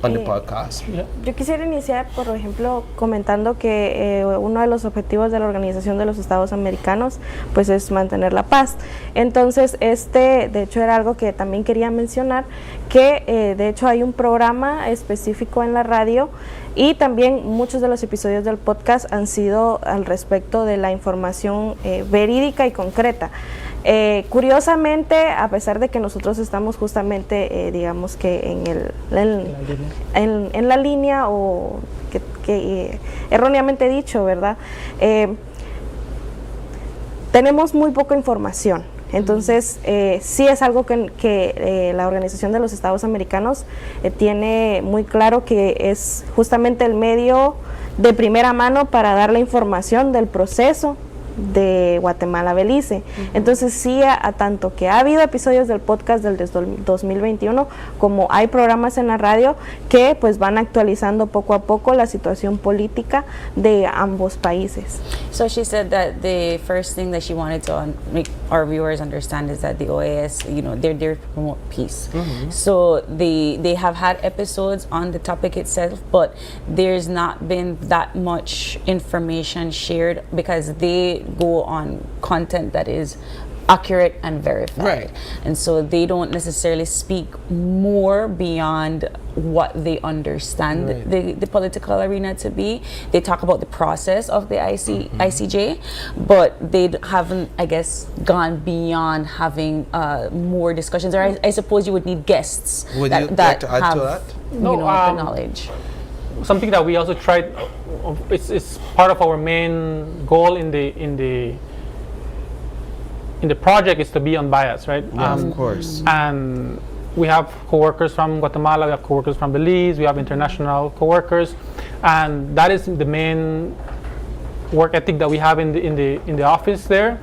on the podcast? Yo quisiera iniciar, por ejemplo, comentando que uno de los objetivos de la Organización de los Estados Americanos pues es mantener la paz. Entonces, de hecho era algo que también quería mencionar, que de hecho hay un programa específico en la radio y también muchos de los episodios del podcast han sido al respecto de la información verídica y concreta. Curiosamente, a pesar de que nosotros estamos justamente, digamos que en la línea o que erróneamente dicho, ¿verdad? Tenemos muy poca información. Entonces, sí es algo que la Organización de los Estados Americanos tiene muy claro, que es justamente el medio de primera mano para dar la información del proceso de Guatemala, Belice. Entonces sí, a tanto que ha habido episodios del podcast del 2021 como hay programas en la radio que pues van actualizando poco a poco la situación política de ambos países. So she said that the first thing that she wanted to make our viewers understand is that the OAS, they're there to promote peace. So they have had episodes on the topic itself, but there's not been that much information shared because they go on content that is accurate and verified. Right. And so they don't necessarily speak more beyond what they understand the political arena to be. They talk about the process of the ICJ, but they haven't, I guess, gone beyond having more discussions. Or I suppose you would need guests Would that you like to add have to that? the knowledge. Something that we also tried, it's part of our main goal in the project is to be unbiased, right? Of course. And we have coworkers from Guatemala, we have coworkers from Belize, we have international coworkers, and that is the main work ethic that we have in the office there.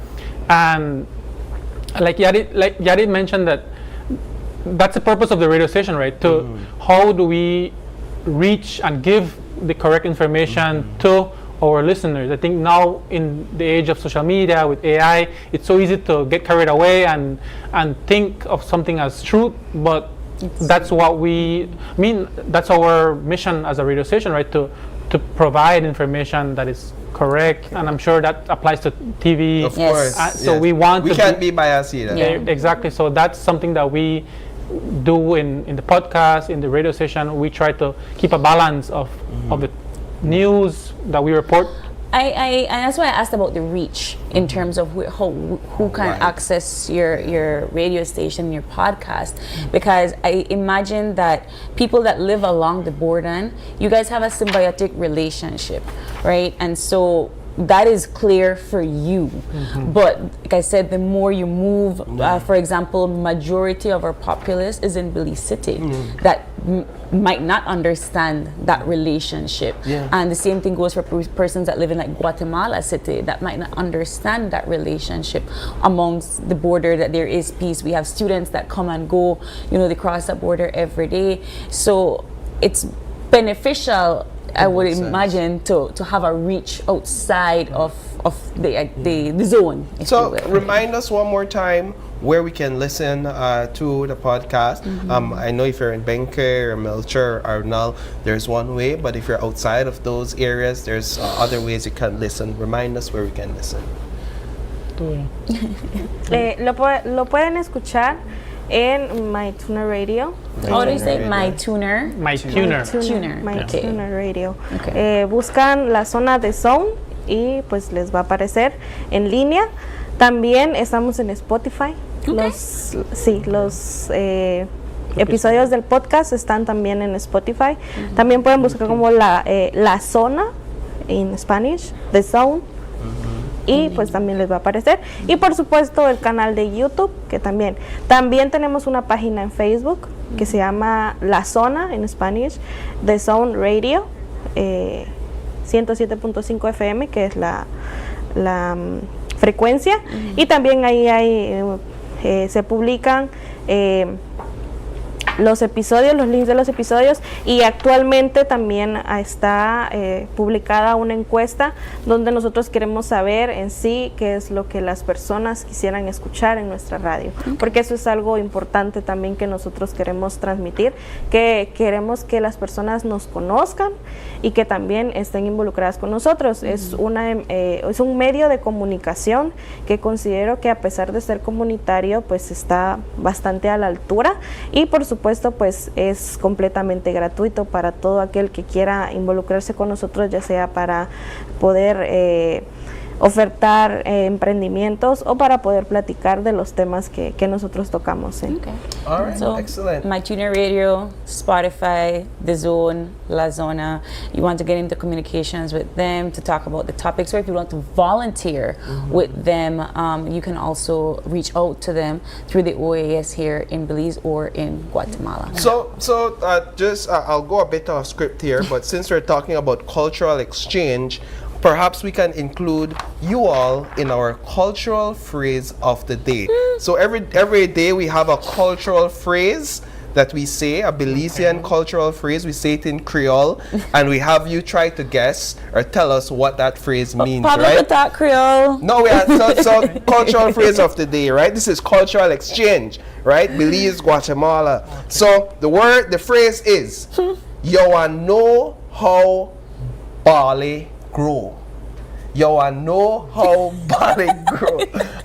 And like Yarit mentioned, that's the purpose of the radio station, right? To how do we reach and give the correct information to our listeners? I think now in the age of social media with AI, it's so easy to get carried away and think of something as truth, but that's what that's our mission as a radio station, right? To provide information that is correct, and I'm sure that applies to TV. Of course. So we can't be biased either. Exactly. So that's something that we do in the podcast, in the radio station. We try to keep a balance of the news that we report. And that's why I asked about the reach in terms of who can access your radio station, your podcast, because I imagine that people that live along the border, you guys have a symbiotic relationship, right? And so that is clear for you. But like I said, the more you move, for example, majority of our populace is in Belize City that might not understand that relationship. And the same thing goes for persons that live in like Guatemala City that might not understand that relationship amongst the border, that there is peace. We have students that come and go, they cross that border every day. So it's beneficial I would imagine, to have a reach outside of the zone. if you So will. remind us one more time where we can listen to the podcast. I know if you're in Benke or Melcher or Arnal, there's one way, but if you're outside of those areas, there's other ways you can listen. Remind us where we can listen. Lo pueden escuchar en My Tuner Radio. How do you say my tuner? My tuner. My Okay. Tuner Radio. Okay. Buscan la zona de Zone y pues les va a aparecer en línea. También estamos en Spotify. Los episodios del podcast están también en Spotify. También pueden buscar como la zona en Spanish, The Zone. Y pues también les va a aparecer. Y por supuesto el canal de YouTube, que también tenemos una página en Facebook que se llama La Zona en Spanish, The Zone Radio, 107.5 FM, que es la frecuencia. Y también ahí se publican los episodios, los links de los episodios, y actualmente también está publicada una encuesta donde nosotros queremos saber en sí qué es lo que las personas quisieran escuchar en nuestra radio, porque eso es algo importante también que nosotros queremos transmitir, que queremos que las personas nos conozcan y que también estén involucradas con nosotros. Es un medio de comunicación que considero que, a pesar de ser comunitario, pues está bastante a la altura, y por supuesto pues es completamente gratuito para todo aquel que quiera involucrarse con nosotros, ya sea para poder ofertar emprendimientos o para poder platicar de los temas que nosotros tocamos. Okay. All right, So, excellent. My Tuner Radio, Spotify, The Zone, La Zona. You want to get into communications with them to talk about the topics, or if you want to volunteer with them, you can also reach out to them through the OAS here in Belize or in Guatemala. So I'll go a bit off script here, but since we're talking about cultural exchange, perhaps we can include you all in our cultural phrase of the day. So every day we have a cultural phrase that we say, a Belizean cultural phrase. We say it in Creole, and we have you try to guess or tell us what that phrase means, Pablo right? could talk Creole. No, we have so cultural phrase of the day, right? This is cultural exchange, right? Belize, Guatemala. So the phrase is, you know how barley grow. You know how barley grow.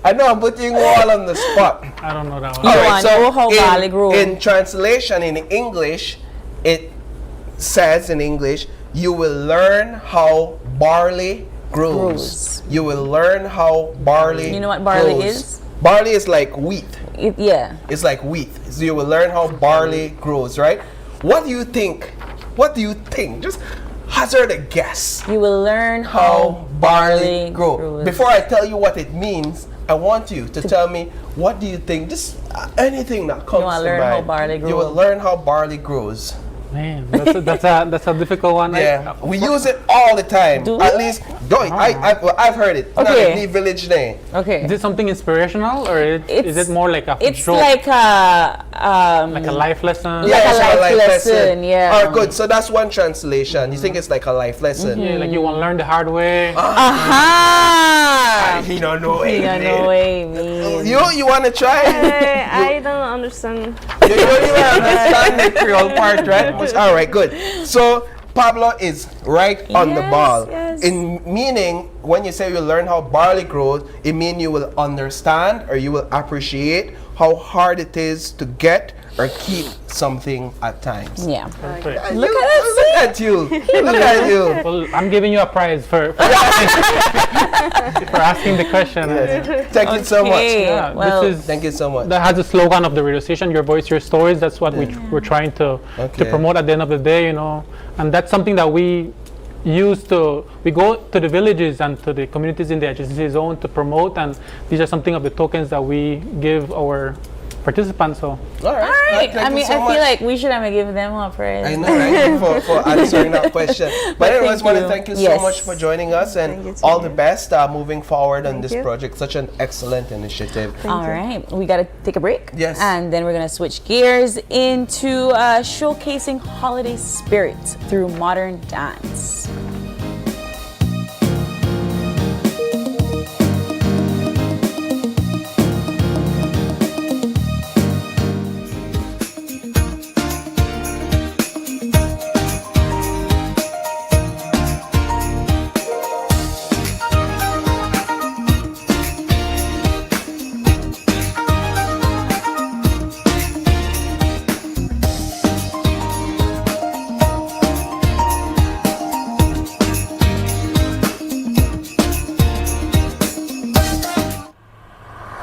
I know I'm putting you all on the spot. I don't know that one. You know how barley grow. In translation, in English, it says in English, you will learn how barley grows. You will learn how barley You know what barley grows. is? Barley is like wheat. Yeah. It's like wheat. So you will learn how barley grows, right? What do you think? What do you think? Just hazard a guess. You will learn How barley grows. grows. Before I tell you what it means, I want you to tell me, what do you think? Just anything that comes to mind. learn how barley You will grows. learn how barley grows. Man, that's a difficult one. Yeah, we use it all the time. Do At we? least, I've heard it. Okay. Not village name. Okay. Is it something inspirational, or is it more like a It's joke? like a life lesson? Like a it's life lesson, yeah. All right, good. So that's one translation. You think it's like a life lesson? Yeah, like you want to learn the hard way. Aha! He don't know You don't know what it means. You want to try? I don't understand. You don't even understand the Creole part, right? All right, good. So Pablo is right on the Yes, ball. yes. In meaning, when you say you learn how barley grows, it means you will understand or you will appreciate how hard it is to get or keep something at times. Yeah. Perfect. Look at you. Look at you. Well, I'm giving you a prize for asking the question. Thank you so much. Okay, Yeah, well, this is Thank you so much. that has a slogan of the radio station, your voice, your stories. That's what we're trying to promote at the end of the day, you know. And that's something that we we go to the villages and to the communities in the adjacency zone to promote, and these are something of the tokens that we give our participants. So All right. All right. Thank I you mean, so I much. feel like we should have given them a prize. I know, right? for answering that question. But anyways, want to thank you so Yes. much for joining us, Thank you and so all the much. best moving forward on this you. project. Such an excellent initiative. All right, we got to take a break. Yes. And then we're going to switch gears into showcasing holiday spirit through modern dance.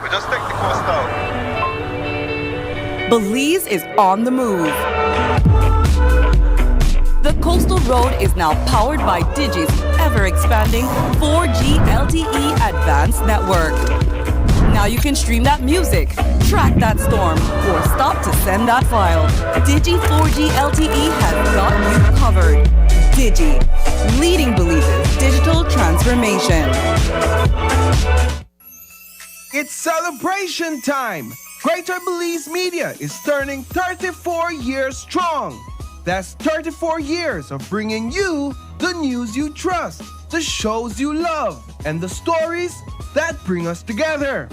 We just take the coast out. Belize is on the move. The coastal road is now powered by Digi's ever-expanding 4G LTE advanced network. Now you can stream that music, track that storm, or stop to send that file. Digi 4G LTE has got you covered. Digi, leading Belize's digital transformation. It's celebration time! Greater Belize Media is turning 34 years strong. That's 34 years of bringing you the news you trust, the shows you love, and the stories that bring us together.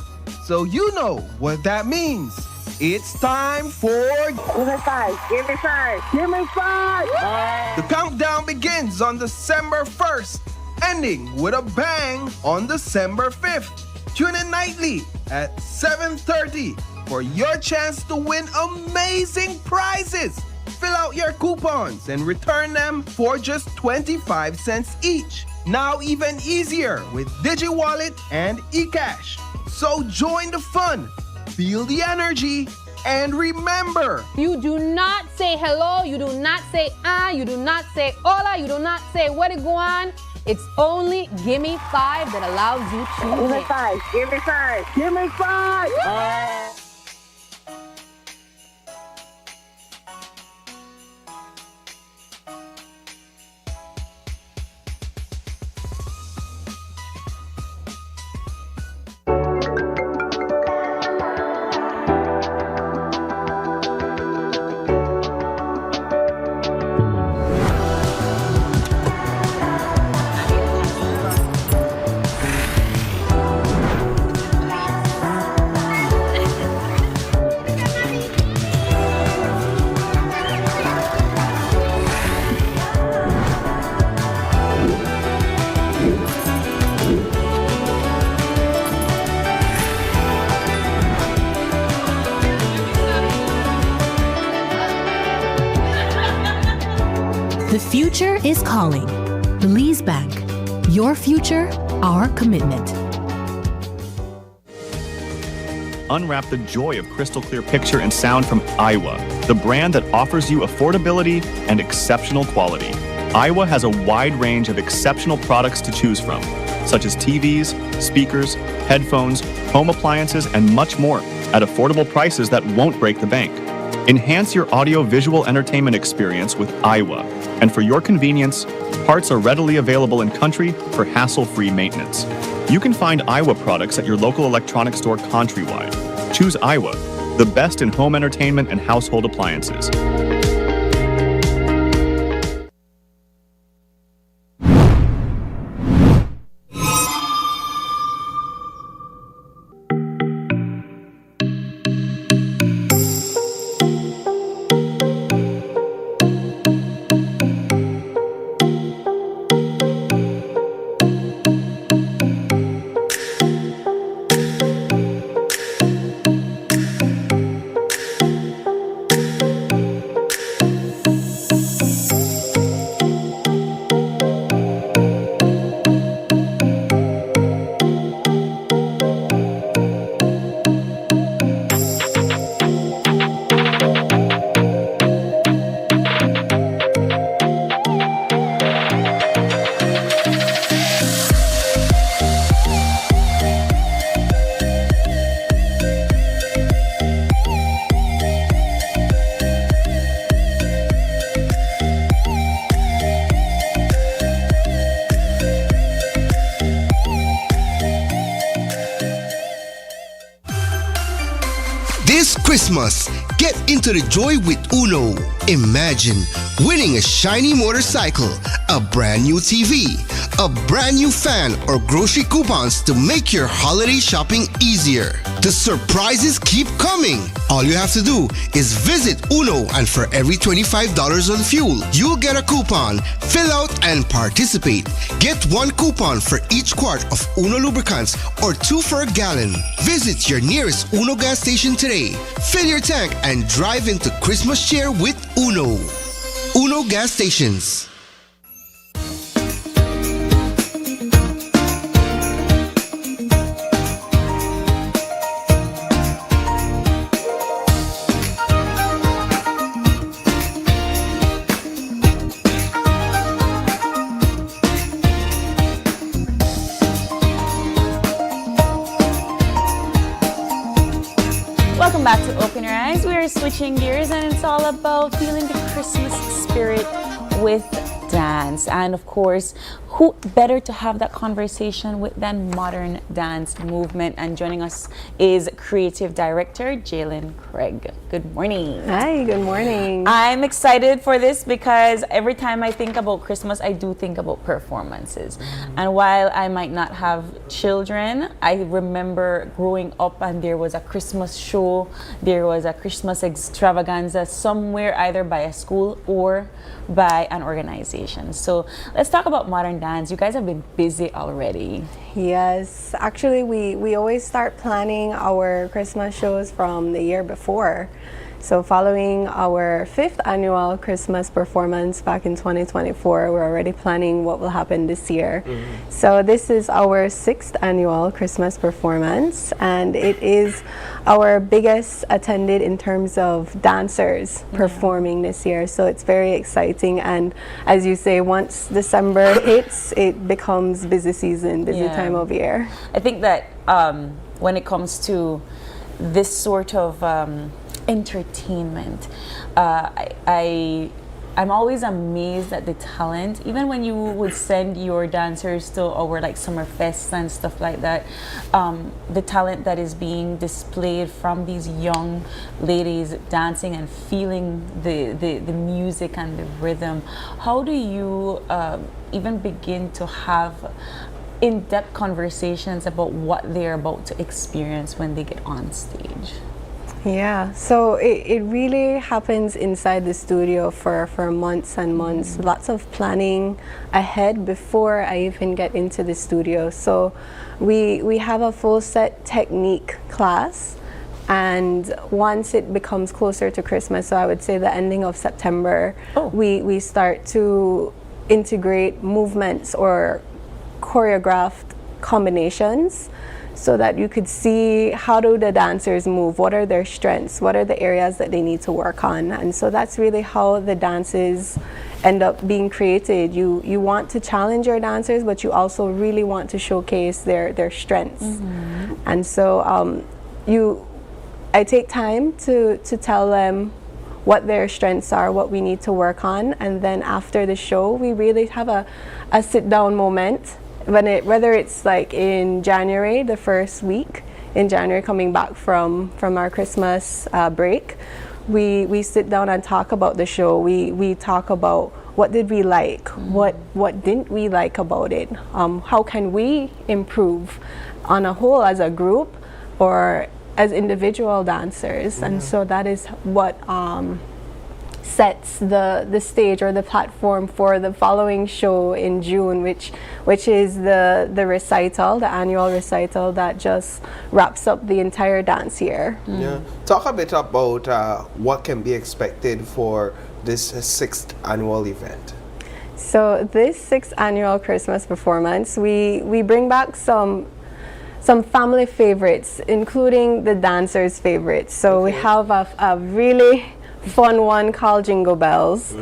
So you know what that means. It's time for... Give me 5. Give me 5. Give me 5. The countdown begins on December 1st, ending with a bang on December 5th. Tune in nightly at 7:30 for your chance to win amazing prizes. Fill out your coupons and return them for just 25 cents each. Now even easier with DigiWallet and eCash. So join the fun, feel the energy, and remember, You do not say hello, you do not say you do not say hola, you do not say where to go on. It's only Gimme 5 that allows you to Give me win. 5. Give me 5. Give me 5. The future is calling. Belize Bank. Your future, our commitment. Unwrap the joy of crystal clear picture and sound from Iowa, the brand that offers you affordability and exceptional quality. Iowa has a wide range of exceptional products to choose from, such as TVs, speakers, headphones, home appliances, and much more at affordable prices that won't break the bank. Enhance your audio-visual entertainment experience with Iowa, and for your convenience, parts are readily available in country for hassle-free maintenance. You can find Iowa products at your local electronics store countrywide. Choose Iowa, the best in home entertainment and household appliances. This Christmas, get into the joy with Uno. Imagine winning a shiny motorcycle, a brand new TV, a brand new fan, or grocery coupons to make your holiday shopping easier. The surprises keep coming. All you have to do is visit Uno, and for every $25 on fuel, you'll get a coupon. Fill out and participate. Get 1 coupon for each quart of Uno lubricants or 2 for a gallon. Visit your nearest Uno gas station today. Fill your tank and drive into Christmas cheer with Uno. Uno gas stations. Welcome back to Open Your Eyes. We are switching gears and it's all about feeling the Christmas spirit with dance. And of course, who better to have that conversation with than Modern Dance Movement? And joining us is Creative Director Jalen Craig. Good morning. Hi, good morning. I'm excited for this because every time I think about Christmas, I do think about performances. And while I might not have children, I remember growing up and there was a Christmas show, there was a Christmas extravaganza somewhere, either by a school or by an organization. So let's talk about Modern Dance. You guys have been busy already. Yes, actually we always start planning our Christmas shows from the year before. So following our 5th annual Christmas performance back in 2024, we're already planning what will happen this year. So this is our 6th annual Christmas performance, and it is our biggest attended in terms of dancers performing this year. So it's very exciting, and as you say, once December hits, it becomes busy season, busy time of year. I think that when it comes to this sort of entertainment, I'm always amazed at the talent. Even when you would send your dancers to our like summer fests and stuff like that, the talent that is being displayed from these young ladies dancing and feeling the music and the rhythm. How do you even begin to have in-depth conversations about what they're about to experience when they get on stage? Yeah, so it really happens inside the studio for months and months. Lots of planning ahead before I even get into the studio. So we have a full set technique class, and once it becomes closer to Christmas, so I would say the ending of September, we start to integrate movements or choreographed combinations, so that you could see how do the dancers move, what are their strengths, what are the areas that they need to work on. And so that's really how the dances end up being created. You want to challenge your dancers, but you also really want to showcase their strengths. And so I take time to tell them what their strengths are, what we need to work on, and then after the show we really have a sit down moment. Whether it's like in January, the first week in January, coming back from our Christmas break, we sit down and talk about the show. We talk about what did we like, what didn't we like about it, how can we improve on a whole as a group or as individual dancers. And so that is what sets the stage or the platform for the following show in June, which is the recital, the annual recital that just wraps up the entire dance year. Yeah. Talk a bit about what can be expected for this 6th annual event. So this 6th annual Christmas performance, we bring back some family favorites, including the dancers' favorites. So we have a really fun one called Jingle Bells,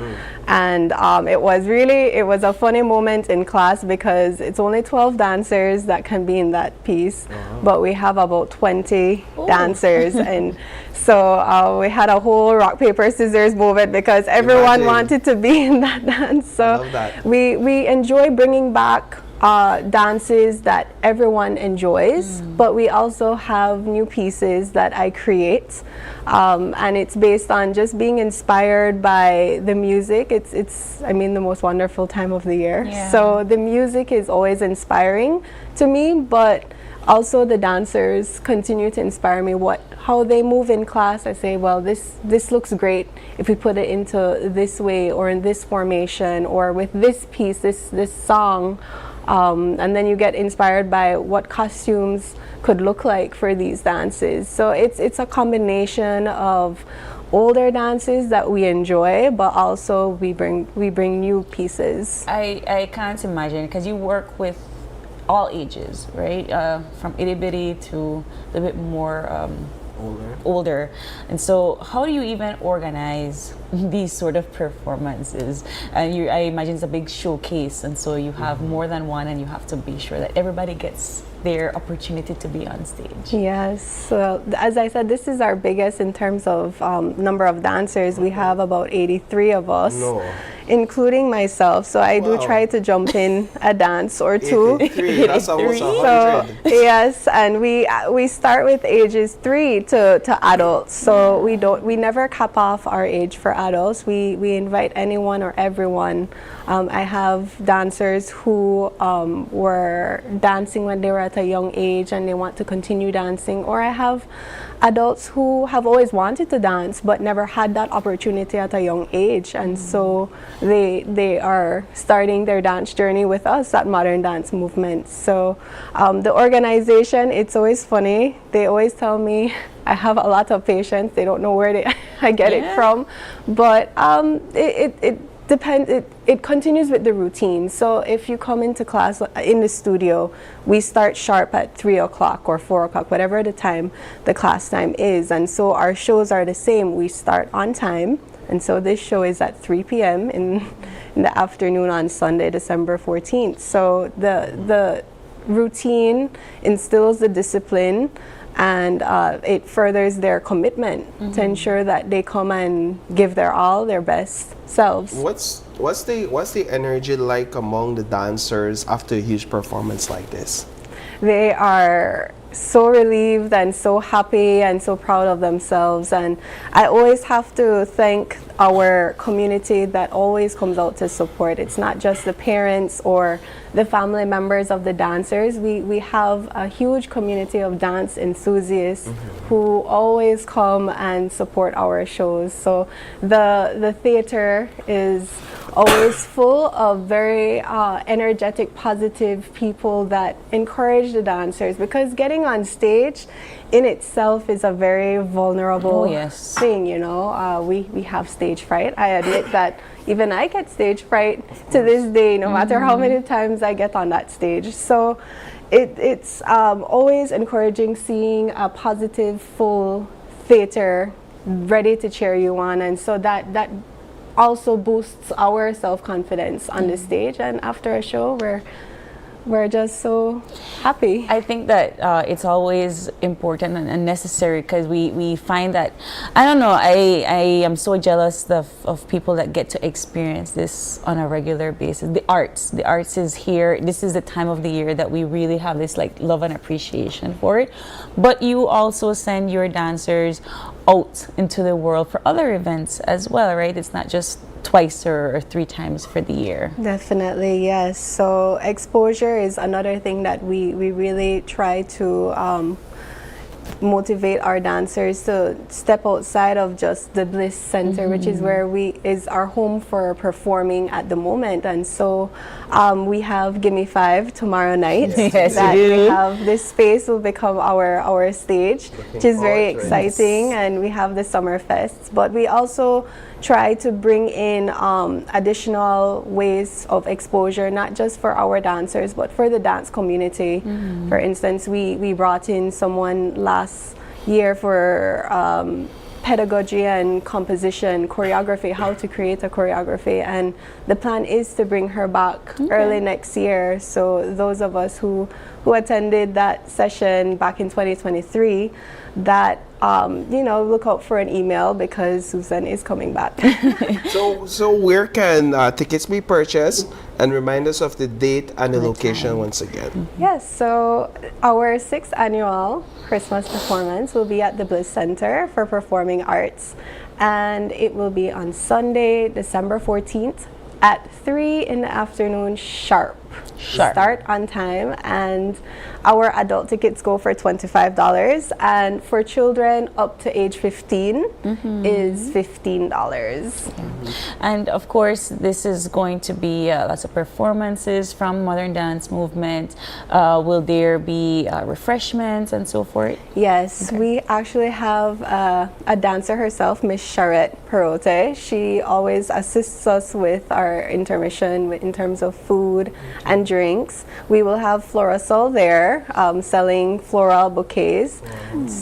and it was a funny moment in class because it's only 12 dancers that can be in that piece, but we have about 20 dancers, and so we had a whole rock paper scissors moment because everyone wanted to be in that dance. So we enjoy bringing back dances that everyone enjoys, but we also have new pieces that I create, and it's based on just being inspired by the music. It's I mean, the most wonderful time of the year. Yeah. So the music is always inspiring to me, but also the dancers continue to inspire me. How they move in class, I say, well, this looks great if we put it into this way or in this formation or with this piece, this song. And then you get inspired by what costumes could look like for these dances. So it's a combination of older dances that we enjoy, but also we bring new pieces. I can't imagine, because you work with all ages, right? From itty bitty to a bit more older. And so how do you even organize these sort of performances? And I imagine it's a big showcase, and so you have more than one, and you have to be sure that everybody gets their opportunity to be on stage. Yes, so as I said, this is our biggest in terms of number of dancers. We have about 83 of us, including myself. So I do try to jump in a dance or two. 83, that's almost 100. So, yes, and we start with ages 3 to adults. So we never cap off our age for adults. We invite anyone or everyone. I have dancers who were dancing when they were at a young age and they want to continue dancing, or I have adults who have always wanted to dance but never had that opportunity at a young age, and so they are starting their dance journey with us at Modern Dance Movement. So the organization, it's always funny. They always tell me I have a lot of patience. They don't know where I get it from, but it depends. It continues with the routine. So if you come into class in the studio, we start sharp at 3 o'clock or 4 o'clock, whatever the time the class time is, and so our shows are the same. We start on time, and so this show is at 3 p.m. in the afternoon on Sunday, December 14th. So the routine instills the discipline, and it furthers their commitment to ensure that they come and give their all, their best selves. What's the energy like among the dancers after a huge performance like this? They are so relieved and so happy and so proud of themselves, and I always have to thank our community that always comes out to support. It's not just the parents or the family members of the dancers. We have a huge community of dance enthusiasts who always come and support our shows. So the theater is always full of very energetic, positive people that encourage the dancers, because getting on stage in itself is a very vulnerable thing, you know. We have stage fright. I admit that even I get stage fright to this day, no matter how many times I get on that stage. So it's always encouraging seeing a positive, full theater ready to cheer you on, and so that also boosts our self-confidence on the stage, and after a show we're just so happy. I think that it's always important and necessary, because we find that, I don't know, I am so jealous of people that get to experience this on a regular basis. The arts is here. This is the time of the year that we really have this like love and appreciation for it. But you also send your dancers out into the world for other events as well, right? It's not just twice or 3 times for the year. Definitely, yes. So exposure is another thing that we really try to motivate our dancers to step outside of just the Bliss Center, which is where is our home for performing at the moment. And so we have Gimme 5 tomorrow night. Yes, that we do. we have this space will become our stage, which is very exciting, and we have the Summer Fests. But we also try to bring in additional ways of exposure, not just for our dancers, but for the dance community. For instance, we brought in someone last year for pedagogy and composition, choreography, how to create a choreography, and the plan is to bring her back early next year. So those of us who attended that session back in 2023, that look out for an email, because Susan is coming back. So where can tickets be purchased, And remind us of the date and the location once again. Yes, so our 6th annual Christmas performance will be at the Bliss Center for Performing Arts, and it will be on Sunday, December 14th at 3 in the afternoon sharp. Start on time, and our adult tickets go for $25, and for children up to age 15 is $15. And of course, this is going to be lots of performances from modern dance movement. Will there be refreshments and so forth? Yes, we actually have a dancer herself, Miss Charette Perote. She always assists us with our intermission in terms of food and drinks. We will have Florasol there selling floral bouquets.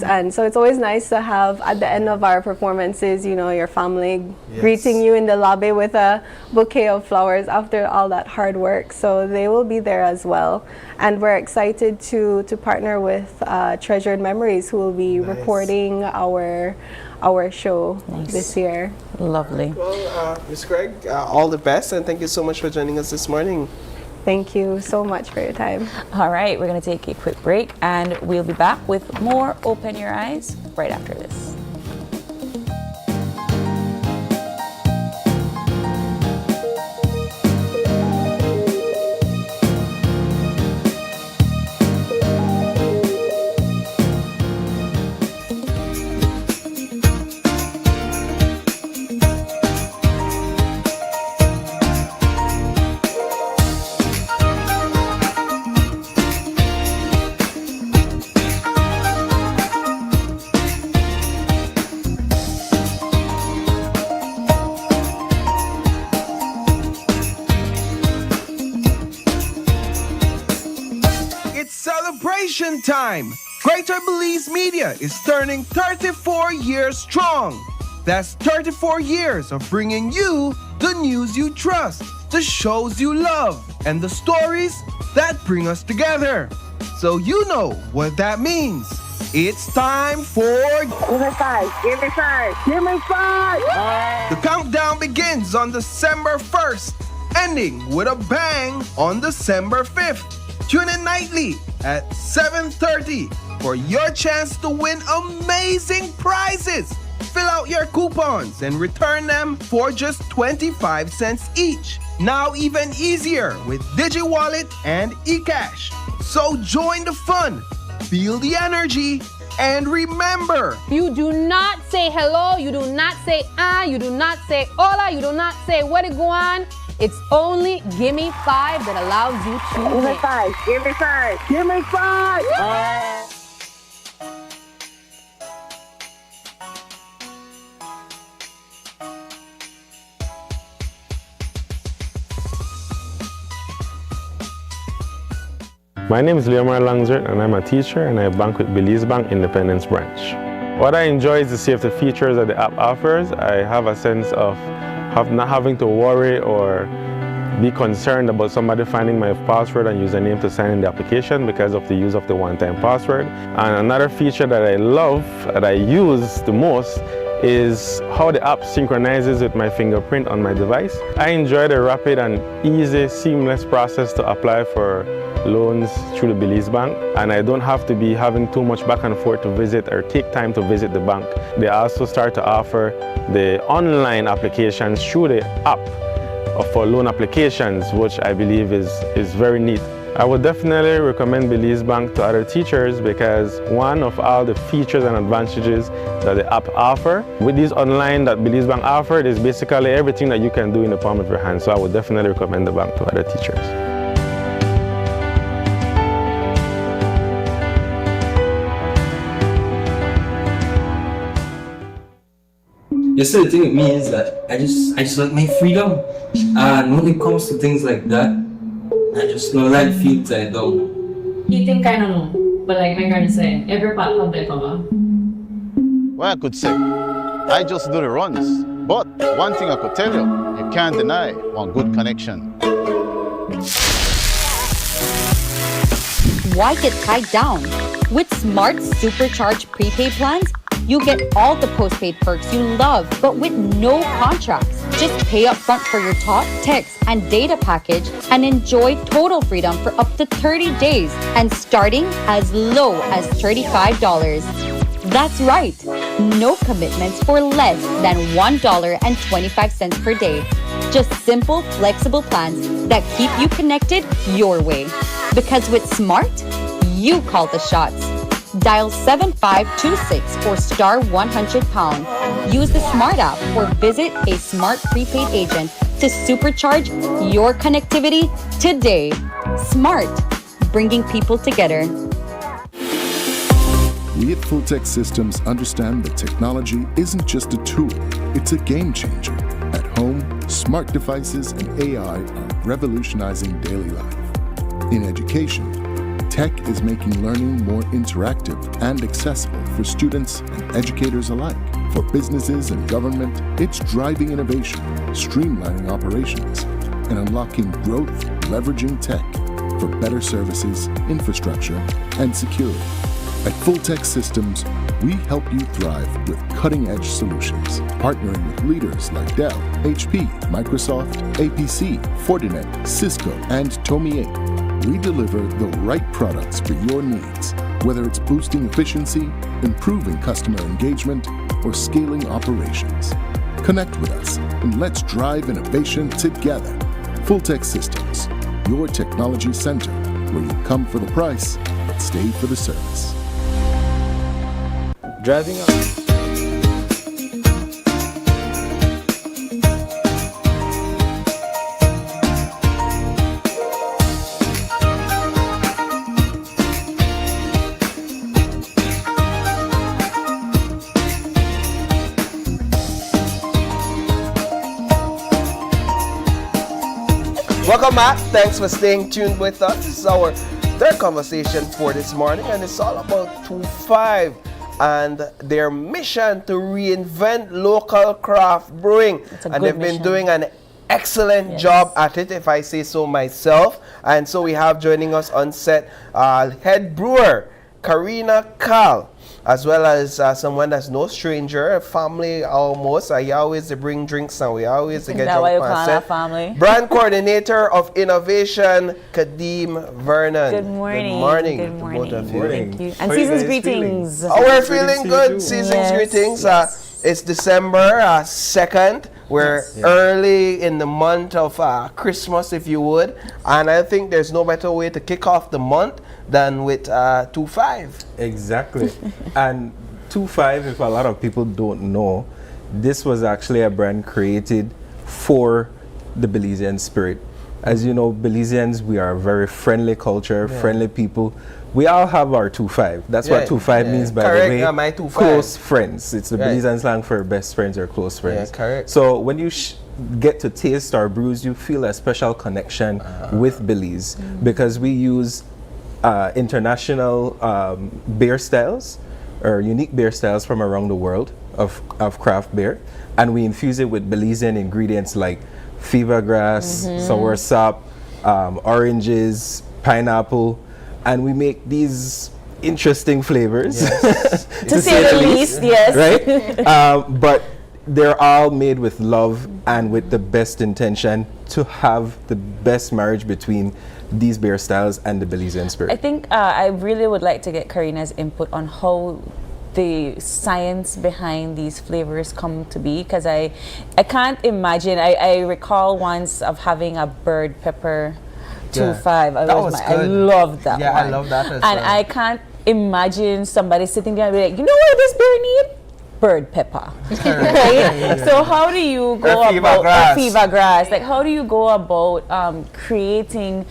And so it's always nice to have at the end of our performances, you know, your family greeting you in the lobby with a bouquet of flowers after all that hard work. So they will be there as well. And we're excited to partner with Treasured Memories, who will be recording our show this year. Lovely. Well, Ms. Craig, all the best, and thank you so much for joining us this morning. Thank you so much for your time. All right, we're going to take a quick break, and we'll be back with more Open Your Eyes right after this. Celebration time! Greater Belize Media is turning 34 years strong. That's 34 years of bringing you the news you trust, the shows you love, and the stories that bring us together. So you know what that means. It's time for... Give me 5, give me 5, give me 5! The countdown begins on December 1st, ending with a bang on December 5th. Tune in nightly at 7:30 for your chance to win amazing prizes. Fill out your coupons and return them for just 25 cents each. Now even easier with DigiWallet and eCash. So join the fun, feel the energy, and remember, you do not say hello, you do not say you do not say hola, you do not say where to go on. It's only Gimme 5 that allows you to Give me 5, give me 5, give me 5! My name is Leomar Langzert, and I'm a teacher, and I bank with Belize Bank Independence Branch. What I enjoy is to see if the features that the app offers. I have a sense of not having to worry or be concerned about somebody finding my password and username to sign in the application because of the use of the one-time password. And another feature that I love, that I use the most, is how the app synchronizes with my fingerprint on my device. I enjoy the rapid and easy, seamless process to apply for loans through the Belize Bank, and I don't have to be having too much back and forth to visit or take time to visit the bank. They also start to offer the online applications through the app for loan applications, which I believe is very neat. I would definitely recommend Belize Bank to other teachers because one of all the features and advantages that the app offer with these online that Belize Bank offered is basically everything that you can do in the palm of your hand. So I would definitely recommend the bank to other teachers. Yes, so the thing with me is that I just like my freedom, and when it comes to things like that, I just don't like feel tied down. You think I don't know, but like my granny said, every pot have their cover. Well, I could say, I just do the runs. But one thing I could tell you, you can't deny one good connection. Why get tied down? With Smart Supercharged prepaid plans, you get all the postpaid perks you love, but with no contracts. Just pay up front for your talk, text, and data package and enjoy total freedom for up to 30 days and starting as low as $35. That's right, no commitments for less than $1.25 per day. Just simple, flexible plans that keep you connected your way. Because with Smart, you call the shots. Dial 7526 or star 100#. Use the Smart app or visit a Smart prepaid agent to supercharge your connectivity today. Smart, bringing people together. We at Fulltech Systems understand that technology isn't just a tool, it's a game changer. At home, smart devices and AI are revolutionizing daily life. In education, tech is making learning more interactive and accessible for students and educators alike. For businesses and government, it's driving innovation, streamlining operations, and unlocking growth, leveraging tech for better services, infrastructure, and security. At Fulltech Systems, we help you thrive with cutting-edge solutions, partnering with leaders like Dell, HP, Microsoft, APC, Fortinet, Cisco, and Tomy 8. We deliver the right products for your needs, whether it's boosting efficiency, improving customer engagement, or scaling operations. Connect with us and let's drive innovation together. Fulltech Systems, your technology center, where you come for the price, but stay for the service. Driving up. Welcome back. Thanks for staying tuned with us. This is our third conversation for this morning, and it's all about 25 and their mission to reinvent local craft brewing. And they've been doing an excellent job at it, if I say so myself. And so we have joining us on set head brewer Karina Cal, as well as someone that's no stranger, a family almost. I always bring drinks and we always get drunk on family. Brand coordinator of innovation, Kadeem Vernon. Good morning. Good morning. Good morning. To both of you. Thank you. And season's greetings. Oh, we're feeling good. Season's greetings. It's December 2nd. We're early in the month of Christmas, if you would. And I think there's no better way to kick off the month than with 25. Exactly. And 25, if a lot of people don't know, this was actually a brand created for the Belizean spirit. As you know, Belizeans, we are a very friendly culture, friendly people. We all have our 25. That's what 25 means, by the way. My 25. Close friends. It's the Belizean slang for best friends or close friends. Correct. So when you get to taste our brews, you feel a special connection with Belize because we use international beer styles or unique beer styles from around the world of craft beer, and we infuse it with Belizean ingredients like fever grass, soursop, oranges, pineapple, and we make these interesting flavors, to say the least, right? But they're all made with love and with the best intention to have the best marriage between these beer styles and the Belizean spirit. I think I really would like to get Karina's input on how the science behind these flavors come to be, because I can't imagine. I recall once of having a bird pepper 25. That was good. I loved that one. Yeah, I love that as and well. I can't imagine somebody sitting there and be like, you know what this beer need? Bird pepper. Right? So how do you go about fever grass? Like, how do you go about creating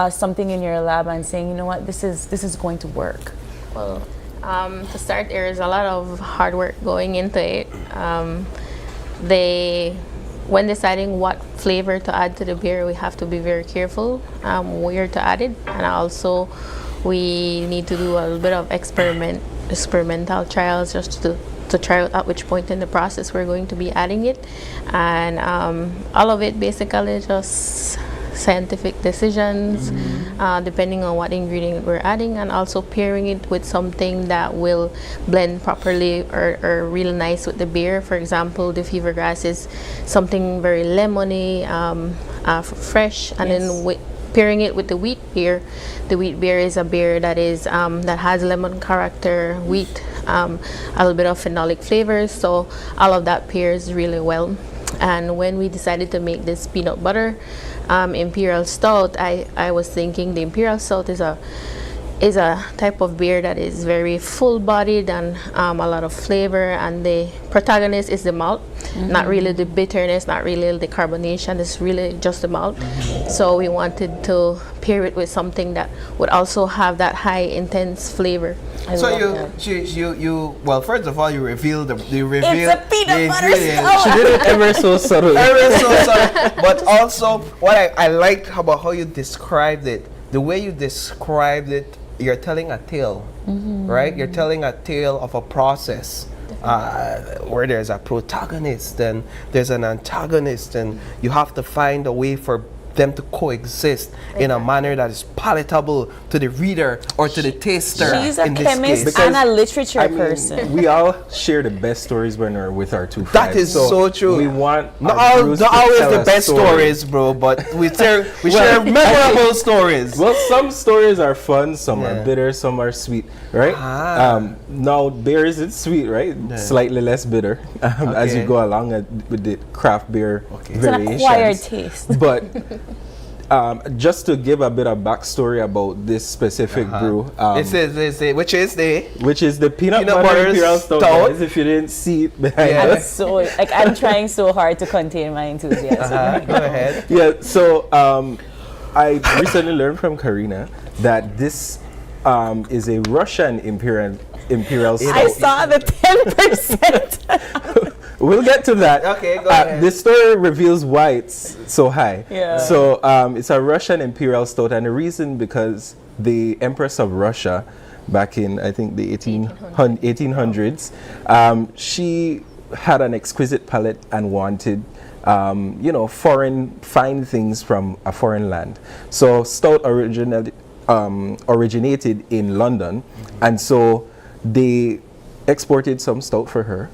something in your lab and saying, you know what, this is going to work? Well, to start, there is a lot of hard work going into it. When deciding what flavor to add to the beer, we have to be very careful where to add it, and also we need to do a little bit of experimental trials just to try out at which point in the process we're going to be adding it, and all of it basically just scientific decisions, depending on what ingredient we're adding, and also pairing it with something that will blend properly or real nice with the beer. For example, the fever grass is something very lemony, fresh, and then pairing it with the wheat beer. The wheat beer is a beer that is that has lemon character, wheat, a little bit of phenolic flavors, so all of that pairs really well. And when we decided to make this peanut butter imperial stout, I was thinking the imperial stout is a type of beer that is very full-bodied and a lot of flavor, and the protagonist is the malt, not really the bitterness, not really the carbonation, it's really just the malt. So we wanted to pair it with something that would also have that high intense flavor. So you well, first of all, you revealed It's a peanut butter ingredients. stout. She did it ever so subtly. Ever so subtle. But also, what I liked about how you described it, the way you described it, you're telling a tale, right? You're telling a tale of a process where there's a protagonist and there's an antagonist, and you have to find a way for them to coexist in a manner that is palatable to the reader or to the taster. She's a in this chemist case. and a literature person. We all share the best stories when we're with our two friends. That is so true. We want not our brews to always tell the a best story. stories, bro, but we share memorable stories. Well, some stories are fun, some are bitter, some are sweet, right? Now, beer isn't sweet, right? Slightly less bitter as you go along with the craft beer It's an variations. acquired taste. But just to give a bit of backstory about this specific brew, which is the peanut butter imperial stout, guys, if you didn't see it behind us. So like I'm trying so hard to contain my enthusiasm. Go ahead. Yeah, so I recently learned from Karina that this is a Russian imperial stout. I saw the 10%. We'll get to that. Okay, go ahead. The story reveals why it's so high. Yeah. So it's a Russian imperial stout, and the reason because the Empress of Russia, back in I think the 1800s, she had an exquisite palate and wanted foreign fine things from a foreign land. So stout originated in London, and so they exported some stout for her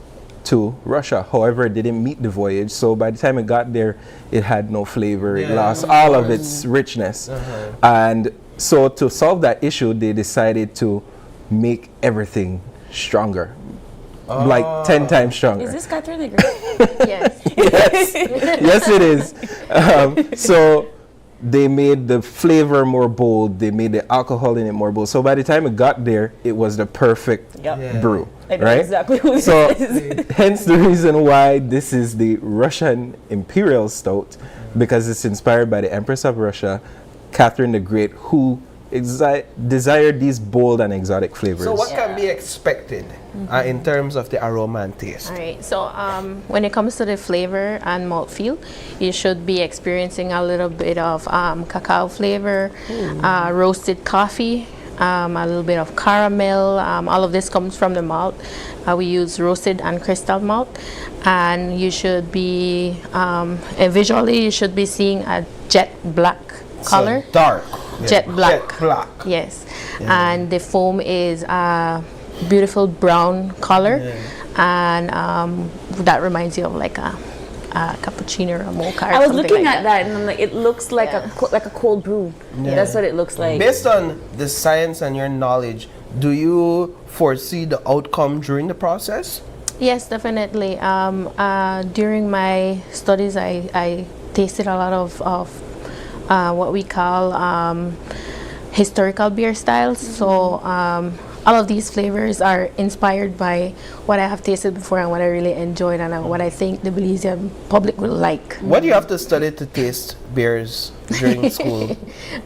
to Russia. However, it didn't meet the voyage, so by the time it got there, it had no flavor. It lost all of its richness. And so to solve that issue, they decided to make everything stronger. Like 10 times stronger. Is this Catherine the Great? Yes. Yes, it is. So they made the flavor more bold. They made the alcohol in it more bold. So by the time it got there, it was the perfect brew. I know right? exactly who So this is. hence the reason why this is the Russian Imperial Stout, because it's inspired by the Empress of Russia, Catherine the Great, who desired these bold and exotic flavors. So what can be expected in terms of the aroma and taste? All right, so when it comes to the flavor and mouthfeel, you should be experiencing a little bit of cacao flavor, roasted coffee, a little bit of caramel. All of this comes from the malt. We use roasted and crystal malt, and you should be visually you should be seeing a jet black color. So dark. Jet black. Jet black. Yes, and the foam is beautiful brown color, and that reminds you of like a cappuccino or a mocha. Or I was something looking like at that and I'm like, it looks like a cold brew. Yeah. That's what it looks like. Based on the science and your knowledge, do you foresee the outcome during the process? Yes, definitely. During my studies, I tasted a lot of what we call historical beer styles. So all of these flavors are inspired by what I have tasted before and what I really enjoyed and what I think the Belizean public will like. What do you have to study to taste beers during school?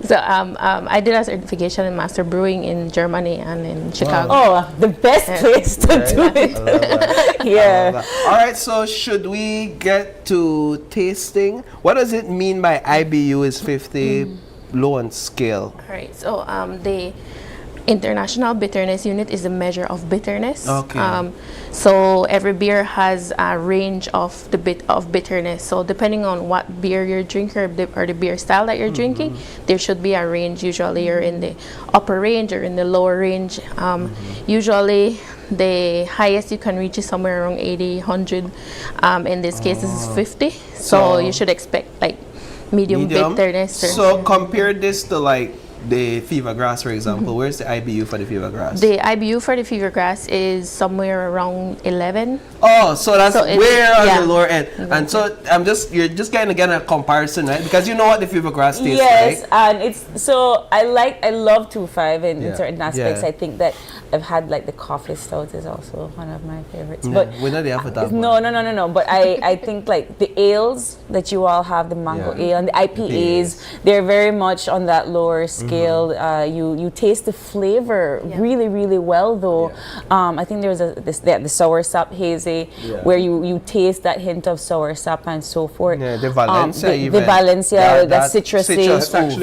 So I did a certification in Master Brewing in Germany and in Chicago. Oh, the best place to do it. Yeah. All right, so should we get to tasting? What does it mean by IBU is 50 low on scale? All right, so International Bitterness Unit is a measure of bitterness. Okay. So every beer has a range of bitterness. So depending on what beer you're drinking or the beer style that you're drinking, there should be a range. Usually you're in the upper range or in the lower range. Usually the highest you can reach is somewhere around 80, 100. In this case, this is 50. So you should expect like medium bitterness. So compare this to like the fever grass, for example. Where's the IBU for the fever grass? The IBU for the fever grass is somewhere around 11. Oh, so that's where on yeah. the lower end. And so you're just kind of getting a comparison, right? Because you know what the fever grass tastes yes, like. and it's so I love 2.5 in certain aspects. Yeah. I think that I've had like the coffee stout is also one of my favorites. Yeah, But we know they have a that no. But I think like the ales that you all have, the mango ale and the IPAs, they're very much on that lower scale. You taste the flavor really, really well though. I think there's the sour sap hazy where you taste that hint of sour sap and so forth. Yeah, the Valencia the Valencia, that citrusy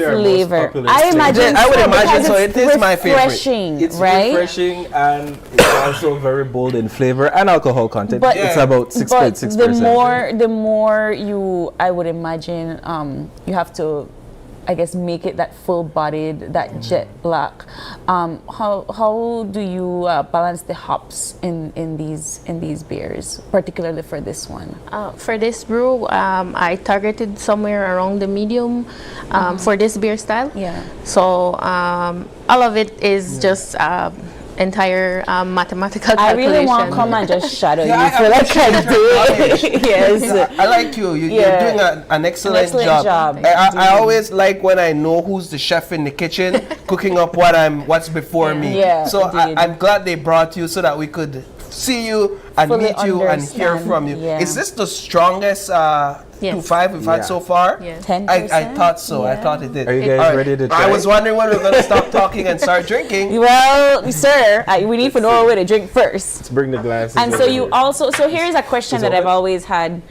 flavor. I would imagine so. It is my favorite. Refreshing, it's right? refreshing and it's also very bold in flavor and alcohol content. But it's about 6.6%. The more I would imagine, you have to, I guess, make it that full-bodied, that jet black. How do you balance the hops in these beers, particularly for this one? For this brew, I targeted somewhere around the medium for this beer style. Yeah. So all of it is just entire mathematical calculation. I really want to come and just shadow you for like a day. Yes. Yeah, I like you. You're doing an excellent job. I always like when I know who's the chef in the kitchen cooking up what's before me. Yeah, so I'm glad they brought you so that we could see you and fully meet you and hear from you. Yeah. Is this the strongest 2.5 we've had so far? Yeah. 10%? I thought so. I thought it did. Are you guys ready to try? I was wondering when we were going to stop talking and start drinking. Well, sir, we need to know a way to drink first. Let's bring the glasses. And so you also, here's a question that I've always had,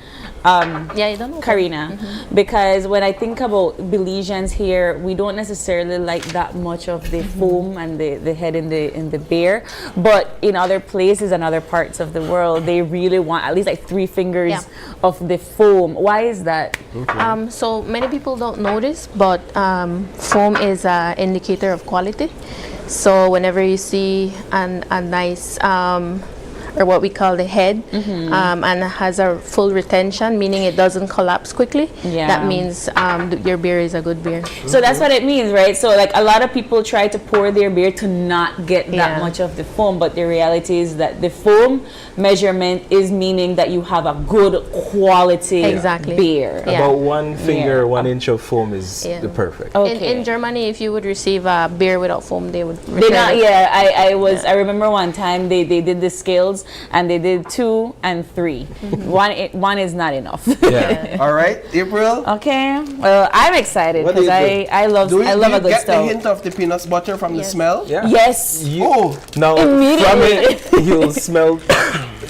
you don't know, Karina, because when I think about Belizeans here, we don't necessarily like that much of the foam and the head in the beer, but in other places and other parts of the world, they really want at least like 3 fingers of the foam. Why is that? So many people don't notice, but foam is an indicator of quality. So whenever you see a nice or what we call the head, and has a full retention, meaning it doesn't collapse quickly, that means your beer is a good beer. So that's what it means, right? So like a lot of people try to pour their beer to not get that much of the foam, but the reality is that the foam measurement is meaning that you have a good quality beer. About 1 finger, 1 inch of foam is the perfect. In Germany, if you would receive a beer without foam, they would return I remember one time they did the scales and they did 2 and 3. One is not enough. All right, April. Okay. Well, I'm excited because I love a good get stout. the hint of the peanut butter from the smell? Yeah. Yes. Now from it, you'll smell.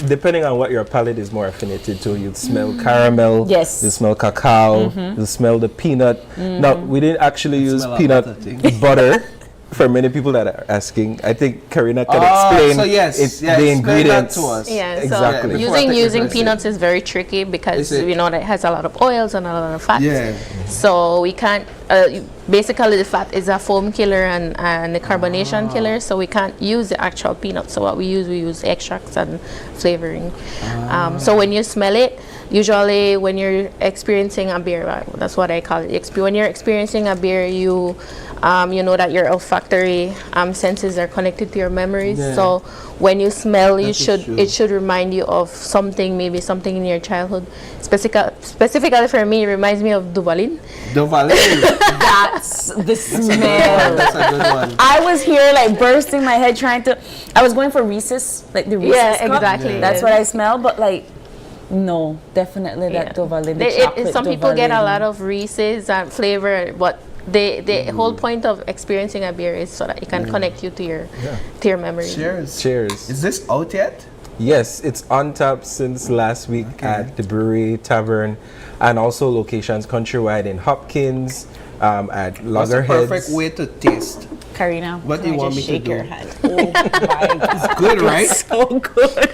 Depending on what your palate is more affinited to, you'll smell caramel. Yes. You smell cacao. You smell the peanut. Now we didn't actually use peanut butter. For many people that are asking, I think Karina can explain the ingredients. To us. So using peanuts is very tricky because we know that it has a lot of oils and a lot of fats. So we can't. Basically, the fat is a foam killer and the carbonation killer, so we can't use the actual peanut. So what we use extracts and flavoring. So when you smell it, usually when you're experiencing a beer, that's what I call it. When you're experiencing a beer, you know that your olfactory senses are connected to your memories. So when you smell, it should remind you of something, maybe something in your childhood. Specifically for me, it reminds me of Duvalin. That's the smell. That's a good one. I was here like bursting my head I was going for Reese's, like the Reese's cup. Exactly. That's what I smell, but like, no, definitely that Duvalin. Some people get a lot of Reese's flavor, but the whole point of experiencing a beer is so that it can connect you to your memory. Cheers. Is this out yet? Yes, it's on tap since last week at the brewery, tavern, and also locations countrywide in Hopkins, at Loggerheads. What's the perfect way to taste Karina, What do you can I want just me to shake do? your hand? Oh my It's good, right? so good.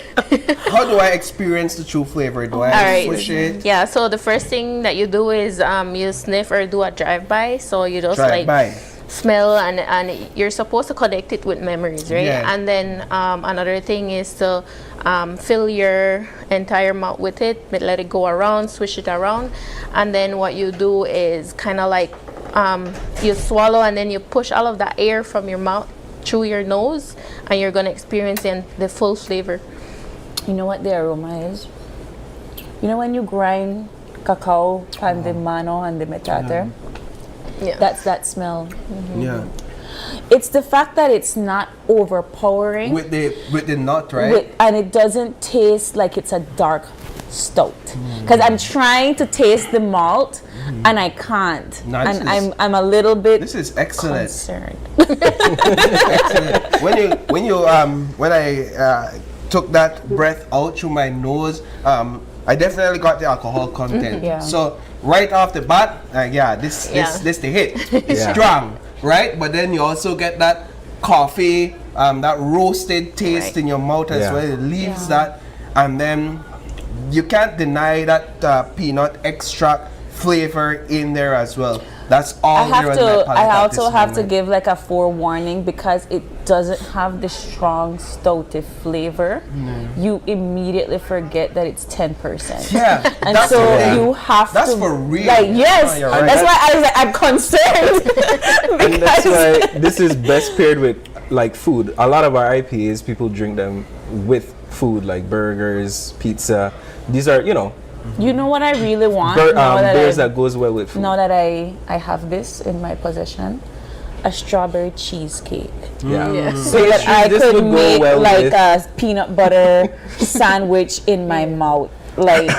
How do I experience the true flavor? Do I All right. push it? Yeah, so the first thing that you do is you sniff or do a drive-by. So you just Drive-by. smell and you're supposed to connect it with memories, right? Yeah. And then another thing is to fill your entire mouth with it, but let it go around, swish it around. And then what you do is kind of like you swallow and then you push all of that air from your mouth through your nose and you're going to experience the full flavor. You know what the aroma is? You know when you grind cacao and the mano and the metate? Yeah. That's that smell. Yeah. It's the fact that it's not overpowering. With the nut, right? And it doesn't taste like it's a dark stout. Because I'm trying to taste the malt and I can't. No, and I'm a little bit This is excellent. concerned. Excellent. When I took that breath out through my nose, I definitely got the alcohol content. Yeah. So right off the bat, this the hit. It's strong, right? But then you also get that coffee, that roasted taste in your mouth as well. It leaves that, and then you can't deny that peanut extract flavor in there as well. That's all there on my palate I at also this have to moment. give like a forewarning because it doesn't have the strong stouty flavor. You immediately forget that it's 10%. Yeah, and that's so the thing. you have That's to for real. Like yes, Oh, you're right. that's why I was like I'm concerned. And that's why this is best paired with like food. A lot of our IPAs, people drink them with food like burgers, pizza. These are, you know what I really want beers that goes well with food. now that I have this in my possession, a strawberry cheesecake. Yeah. So that I This could would go make well like with- a peanut butter sandwich in my mouth. Like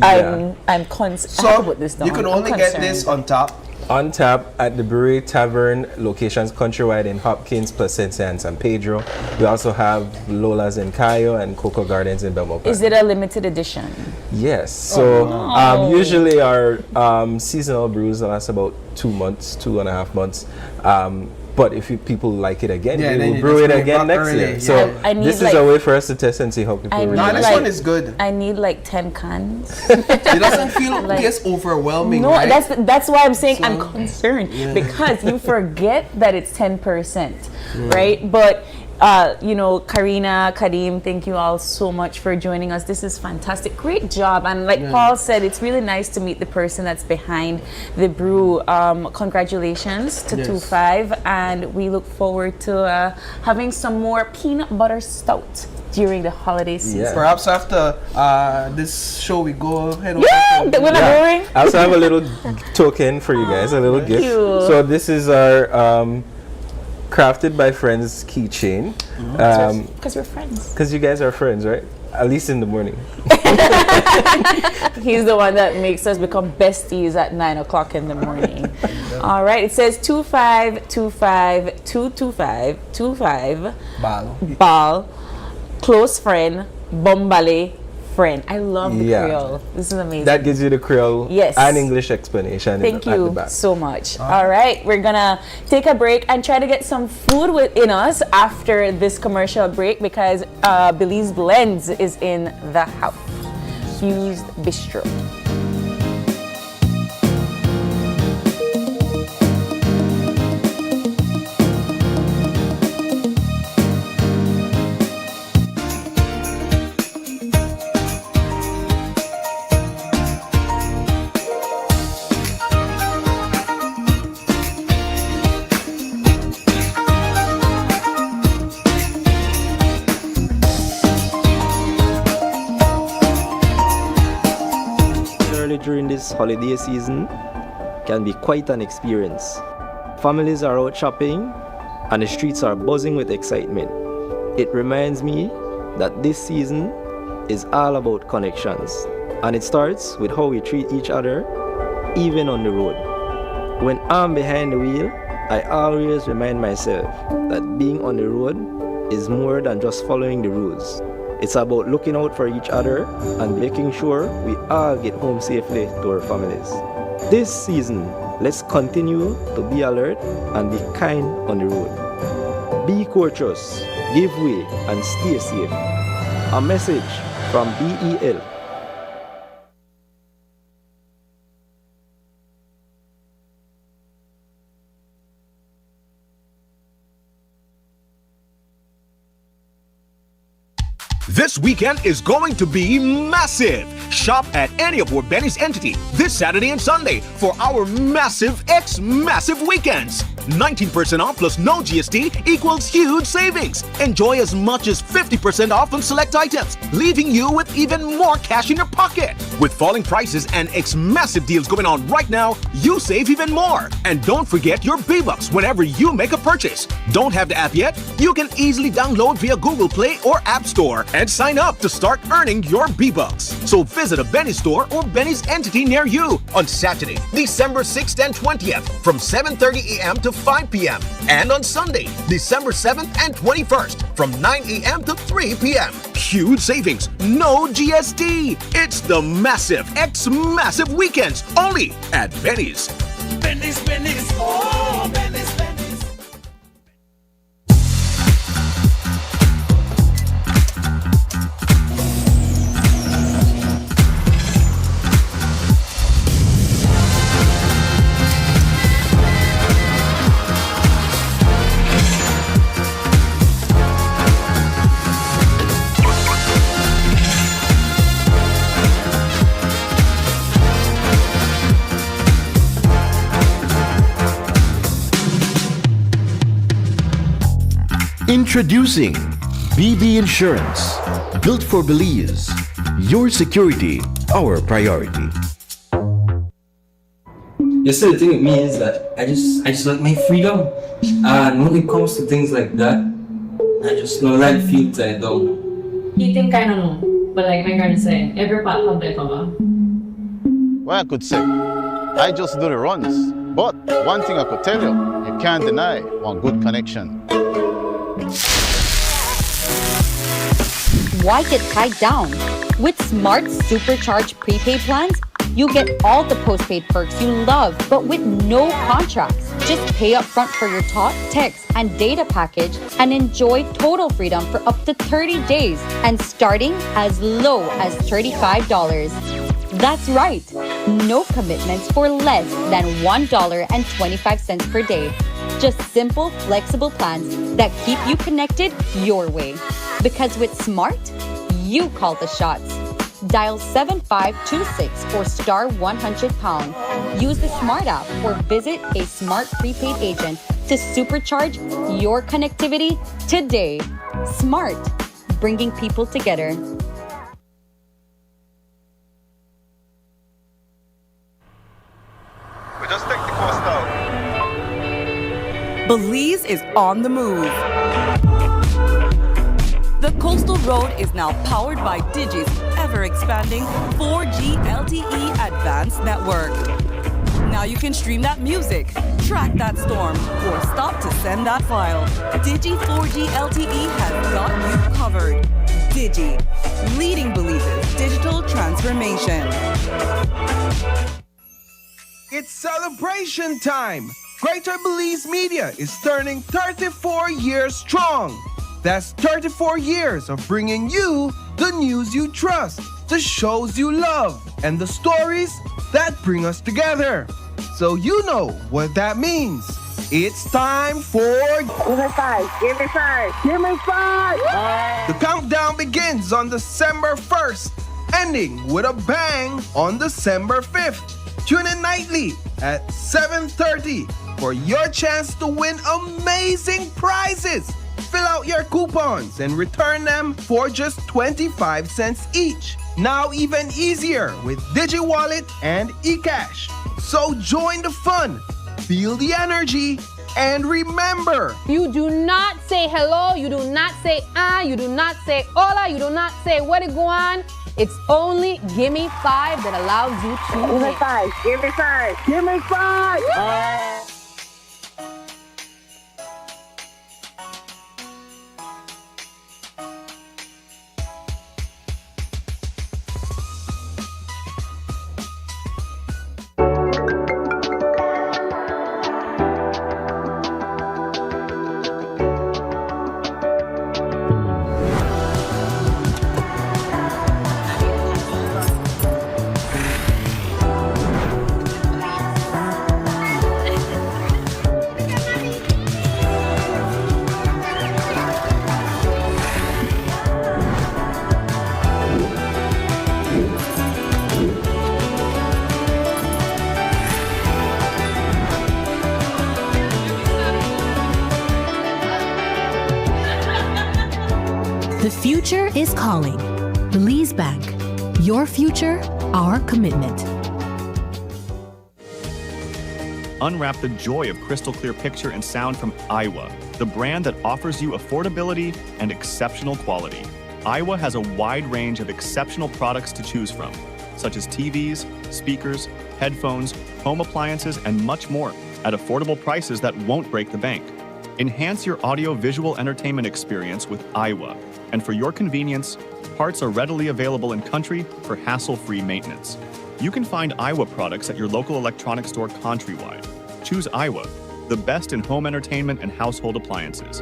I'm concerned with this. You can only get this on top. On tap at the Brewery Tavern locations countrywide in Hopkins, Placencia, and San Pedro. We also have Lola's in Cayo and Cocoa Gardens in Belmont. Is it a limited edition? Yes. So usually our seasonal brews last about 2.5 months. But if people like it again, we will brew it again next year. So this is a way for us to test and see how people react. This one is good. I need like 10 cans. It doesn't feel just overwhelming. No, right? that's why I'm saying I'm concerned because you forget that it's 10%, right? But Karina, Kadim, thank you all so much for joining us. This is fantastic. Great job. And like Paul said, it's really nice to meet the person that's behind the brew. Congratulations to 2-5. And we look forward to having some more peanut butter stout during the holiday season. Perhaps after this show, we go head over. We're not boring. I also have a little token for you guys, a little gift. you. So this is our Crafted by Friends keychain. Because we're friends. Because you guys are friends, right? At least in the morning. He's the one that makes us become besties at 9 o'clock in the morning. All right, it says 252522525 Bal, close friend, Bombale friend. I love the Creole. This is amazing. That gives you the Creole Yes. and English explanation. Thank at the you back. so much. All right, we're gonna take a break and try to get some food in us after this commercial break because Belize Blends is in the house. Fuzed Bistro. During this holiday season can be quite an experience. Families are out shopping and the streets are buzzing with excitement. It reminds me that this season is all about connections, and it starts with how we treat each other even on the road. When I'm behind the wheel, I always remind myself that being on the road is more than just following the rules. It's about looking out for each other and making sure we all get home safely to our families. This season, let's continue to be alert and be kind on the road. Be courteous, give way, and stay safe. A message from BEL. This weekend is going to be massive. Shop at any of our Benny's entity this Saturday and Sunday for our massive Massive weekends. 19% off plus no GST equals huge savings. Enjoy as much as 50% off on select items, leaving you with even more cash in your pocket. With falling prices and Massive deals going on right now, you save even more. And don't forget your B-Bucks whenever you make a purchase. Don't have the app yet? You can easily download via Google Play or App Store and sign up to start earning your B-Bucks. So visit a Benny's store or Benny's entity near you on Saturday, December 6th and 20th from 7:30 a.m. to 5 p.m. and on Sunday, December 7th and 21st from 9 a.m. to 3 p.m. Huge savings, no GST. It's the massive Massive weekends only at Benny's. Benny's, Benny's, oh, Benny's, Benny's. Introducing BB Insurance, built for Belize. Your security, our priority. You see, the thing with me is that I just like my freedom. And when it comes to things like that, I just don't like feel tied down. You think I don't know, but like my granny said, every pot have their cover. Well, I could say, I just do the runs. But one thing I could tell you, you can't deny one good connection. Why get tied down? With Smart Supercharged prepaid plans, you get all the postpaid perks you love, but with no contracts. Just pay up front for your talk, text, and data package and enjoy total freedom for up to 30 days and starting as low as $35. That's right, no commitments for less than $1.25 per day. Just simple, flexible plans that keep you connected your way. Because with Smart, you call the shots. Dial 7526 or star 100#. Use the Smart app or visit a Smart prepaid agent to supercharge your connectivity today. Smart, bringing people together. We just take the coast out. Belize is on the move. The Coastal Road is now powered by Digi's ever-expanding 4G LTE Advanced Network. Now you can stream that music, track that storm, or stop to send that file. Digi 4G LTE has got you covered. Digi, leading Belize's digital transformation. It's celebration time! Greater Belize Media is turning 34 years strong. That's 34 years of bringing you the news you trust, the shows you love, and the stories that bring us together. So you know what that means. It's time for... Give me five, give me five, give me five! The countdown begins on December 1st, ending with a bang on December 5th. Tune in nightly at 7:30 for your chance to win amazing prizes. Fill out your coupons and return them for just 25 cents each. Now even easier with DigiWallet and eCash. So join the fun, feel the energy, and remember, you do not say hello, you do not say you do not say hola, you do not say where to go on. It's only Gimme 5 that allows you to Give me five, give me five, give me five! The future is calling. Belize Bank. Your future, our commitment. Unwrap the joy of crystal clear picture and sound from Iowa, the brand that offers you affordability and exceptional quality. Iowa has a wide range of exceptional products to choose from, such as TVs, speakers, headphones, home appliances, and much more at affordable prices that won't break the bank. Enhance your audio-visual entertainment experience with Iowa, and for your convenience, parts are readily available in country for hassle-free maintenance. You can find Iowa products at your local electronics store countrywide. Choose Iowa, the best in home entertainment and household appliances.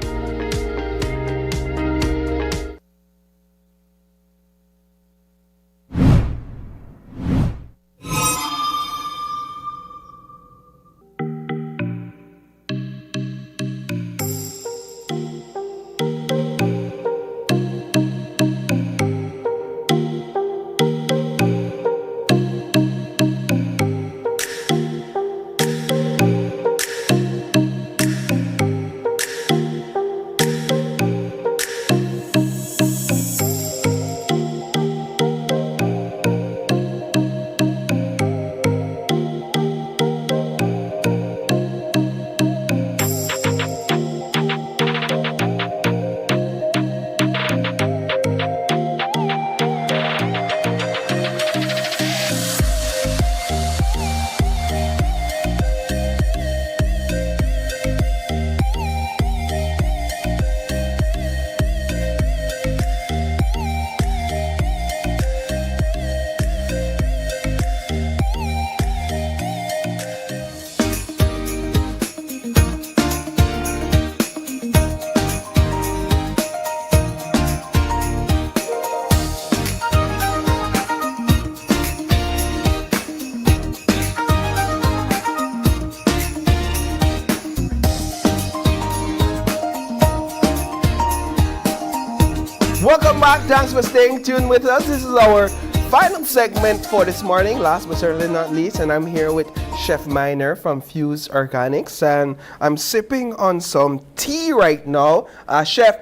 Welcome back. Thanks for staying tuned with us. This is our final segment for this morning, last but certainly not least, and I'm here with Chef Miner from Fuzed Organics, and I'm sipping on some tea right now. Chef,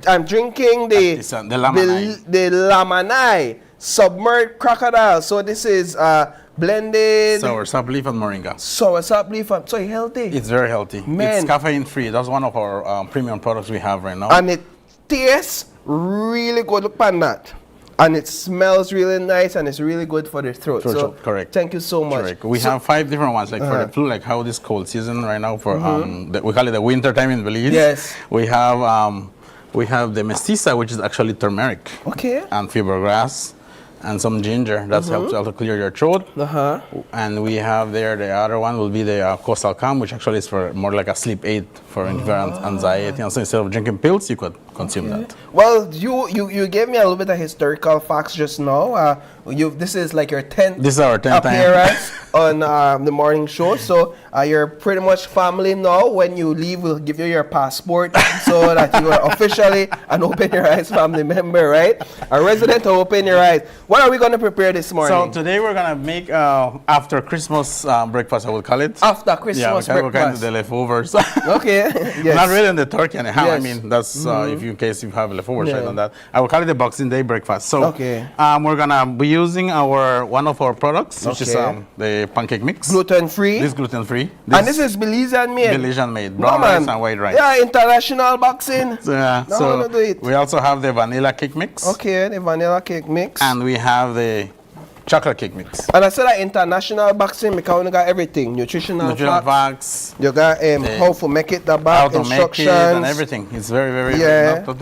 I'm drinking the Lamanai submerged crocodile. So this is blended sour sap leaf and moringa. Sour sap leaf, so it's healthy. It's very healthy. Man. It's caffeine free. That's one of our premium products we have right now. And it tastes really good. Look at that. And it smells really nice, and it's really good for the throat. So correct. Thank you so much. Correct. We have 5 different ones, like for the flu, like how this cold season right now for we call it the winter time in Belize. Yes. We have the mestiza, which is actually turmeric. Okay. And fibergrass. And some ginger that helps also clear your throat. And we have there the other one will be the coastal calm, which actually is for more like a sleep aid for anxiety. And so instead of drinking pills, you could consume that. Well, you gave me a little bit of historical facts just now. This is like your 10th This is our 10th appearance on the morning show. So you're pretty much family now. When you leave, we'll give you your passport so that you are officially an Open Your Eyes family member, right? A resident of Open Your Eyes. What are we going to prepare this morning? So today we're going to make after Christmas breakfast, I will call it. After Christmas breakfast. We're going to the leftovers. Okay. Yes. Not really in the turkey anyhow. Yes. I mean, that's in case you have leftovers right on that. I will call it the Boxing Day breakfast. So we're going to be using one of our products, which is the pancake mix. Gluten-free? This gluten-free. And this is Belizean made? Belizean made. Brown rice and white rice. Yeah, international boxing. Yeah. So we also have the vanilla cake mix. Okay, the vanilla cake mix. And we have the chocolate cake mix. And I said that international boxing because you got everything. Nutritional facts. You got how to make it, the back, instructions. And everything. It's very, very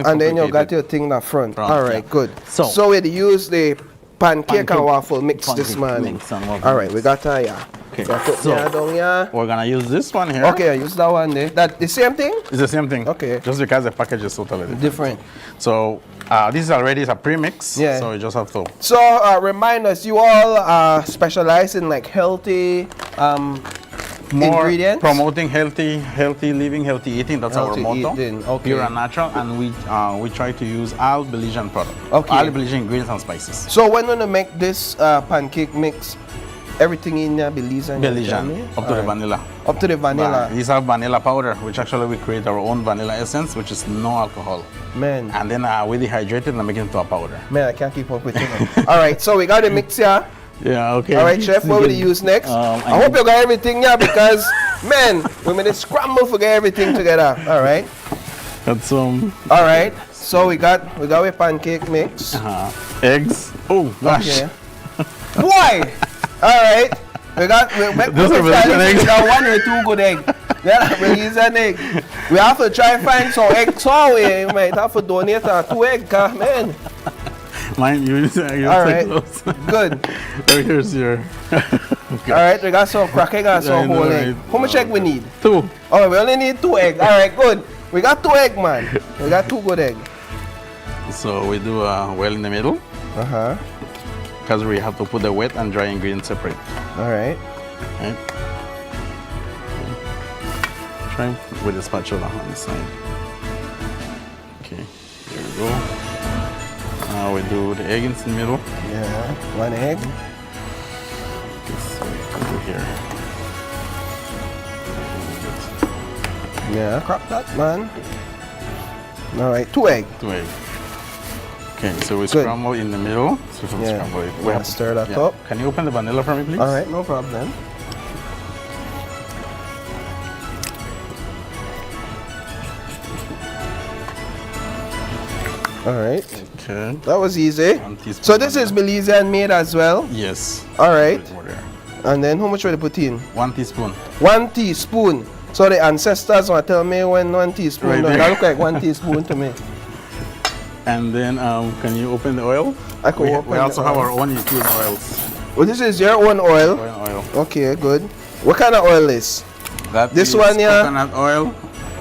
and then you got your thing in the front. All right, good. So we use the pancake and waffle mix this morning. All right, we got that, Okay. So we're gonna use this one here. Okay, I use that one there. That the same thing? It's the same thing. Okay. Just because the package is totally different. So this is already a premix. Yeah. So you just have to. So remind us, you all specialize in like healthy ingredients? Promoting healthy living, healthy eating. That's our motto. Okay. Pure and natural, and we try to use all Belizean products. Okay. All Belizean ingredients and spices. So when you make this pancake mix, everything in Belizean. Belizean, up to the vanilla. Up to the vanilla. These have vanilla powder, which actually we create our own vanilla essence, which is no alcohol. Man. And then we dehydrate it and make it into a powder. Man, I can't keep up with you. All right, so we got the mix here. Yeah, okay. All right, chef, what will you use next? I hope you got everything here because, man, we made a scramble to get everything together. All right. That's some. All right, so we got a pancake mix. Eggs. Oh gosh. Okay. Boy. All right. We got one or two good eggs. Yeah, we use an egg. We have to try find some eggs. So we might have to donate 2 eggs, man. Mine, you all right. Good. Here's your. Okay. All right, we got some crack egg and some whole egg. How much egg we need? 2. Oh, we only need 2 eggs. All right, good. We got 2 eggs, man. We got 2 good eggs. So we do well in the middle. Because we have to put the wet and dry ingredients separate. All right. Okay. Try with the spatula on the side. Okay, here we go. Now we do the egg in the middle. Yeah, 1 egg. This over here. Yeah, crop that, man. All right, 2 eggs. 2 eggs. Okay, so we scramble in the middle. So scramble it. We have to stir that up. Can you open the vanilla for me, please? All right, no problem. All right. Okay. That was easy. So this is Belizean made as well? Yes. All right. And then how much will you put in? 1 teaspoon. 1 teaspoon. So the ancestors want to tell me when 1 teaspoon. Right That look like 1 teaspoon to me. And then can you open the oil? I can open We also the have oil. our own infused oils. Well, this is your own oil? Oil. Okay, good. What kind of oil is? This This one here? coconut oil.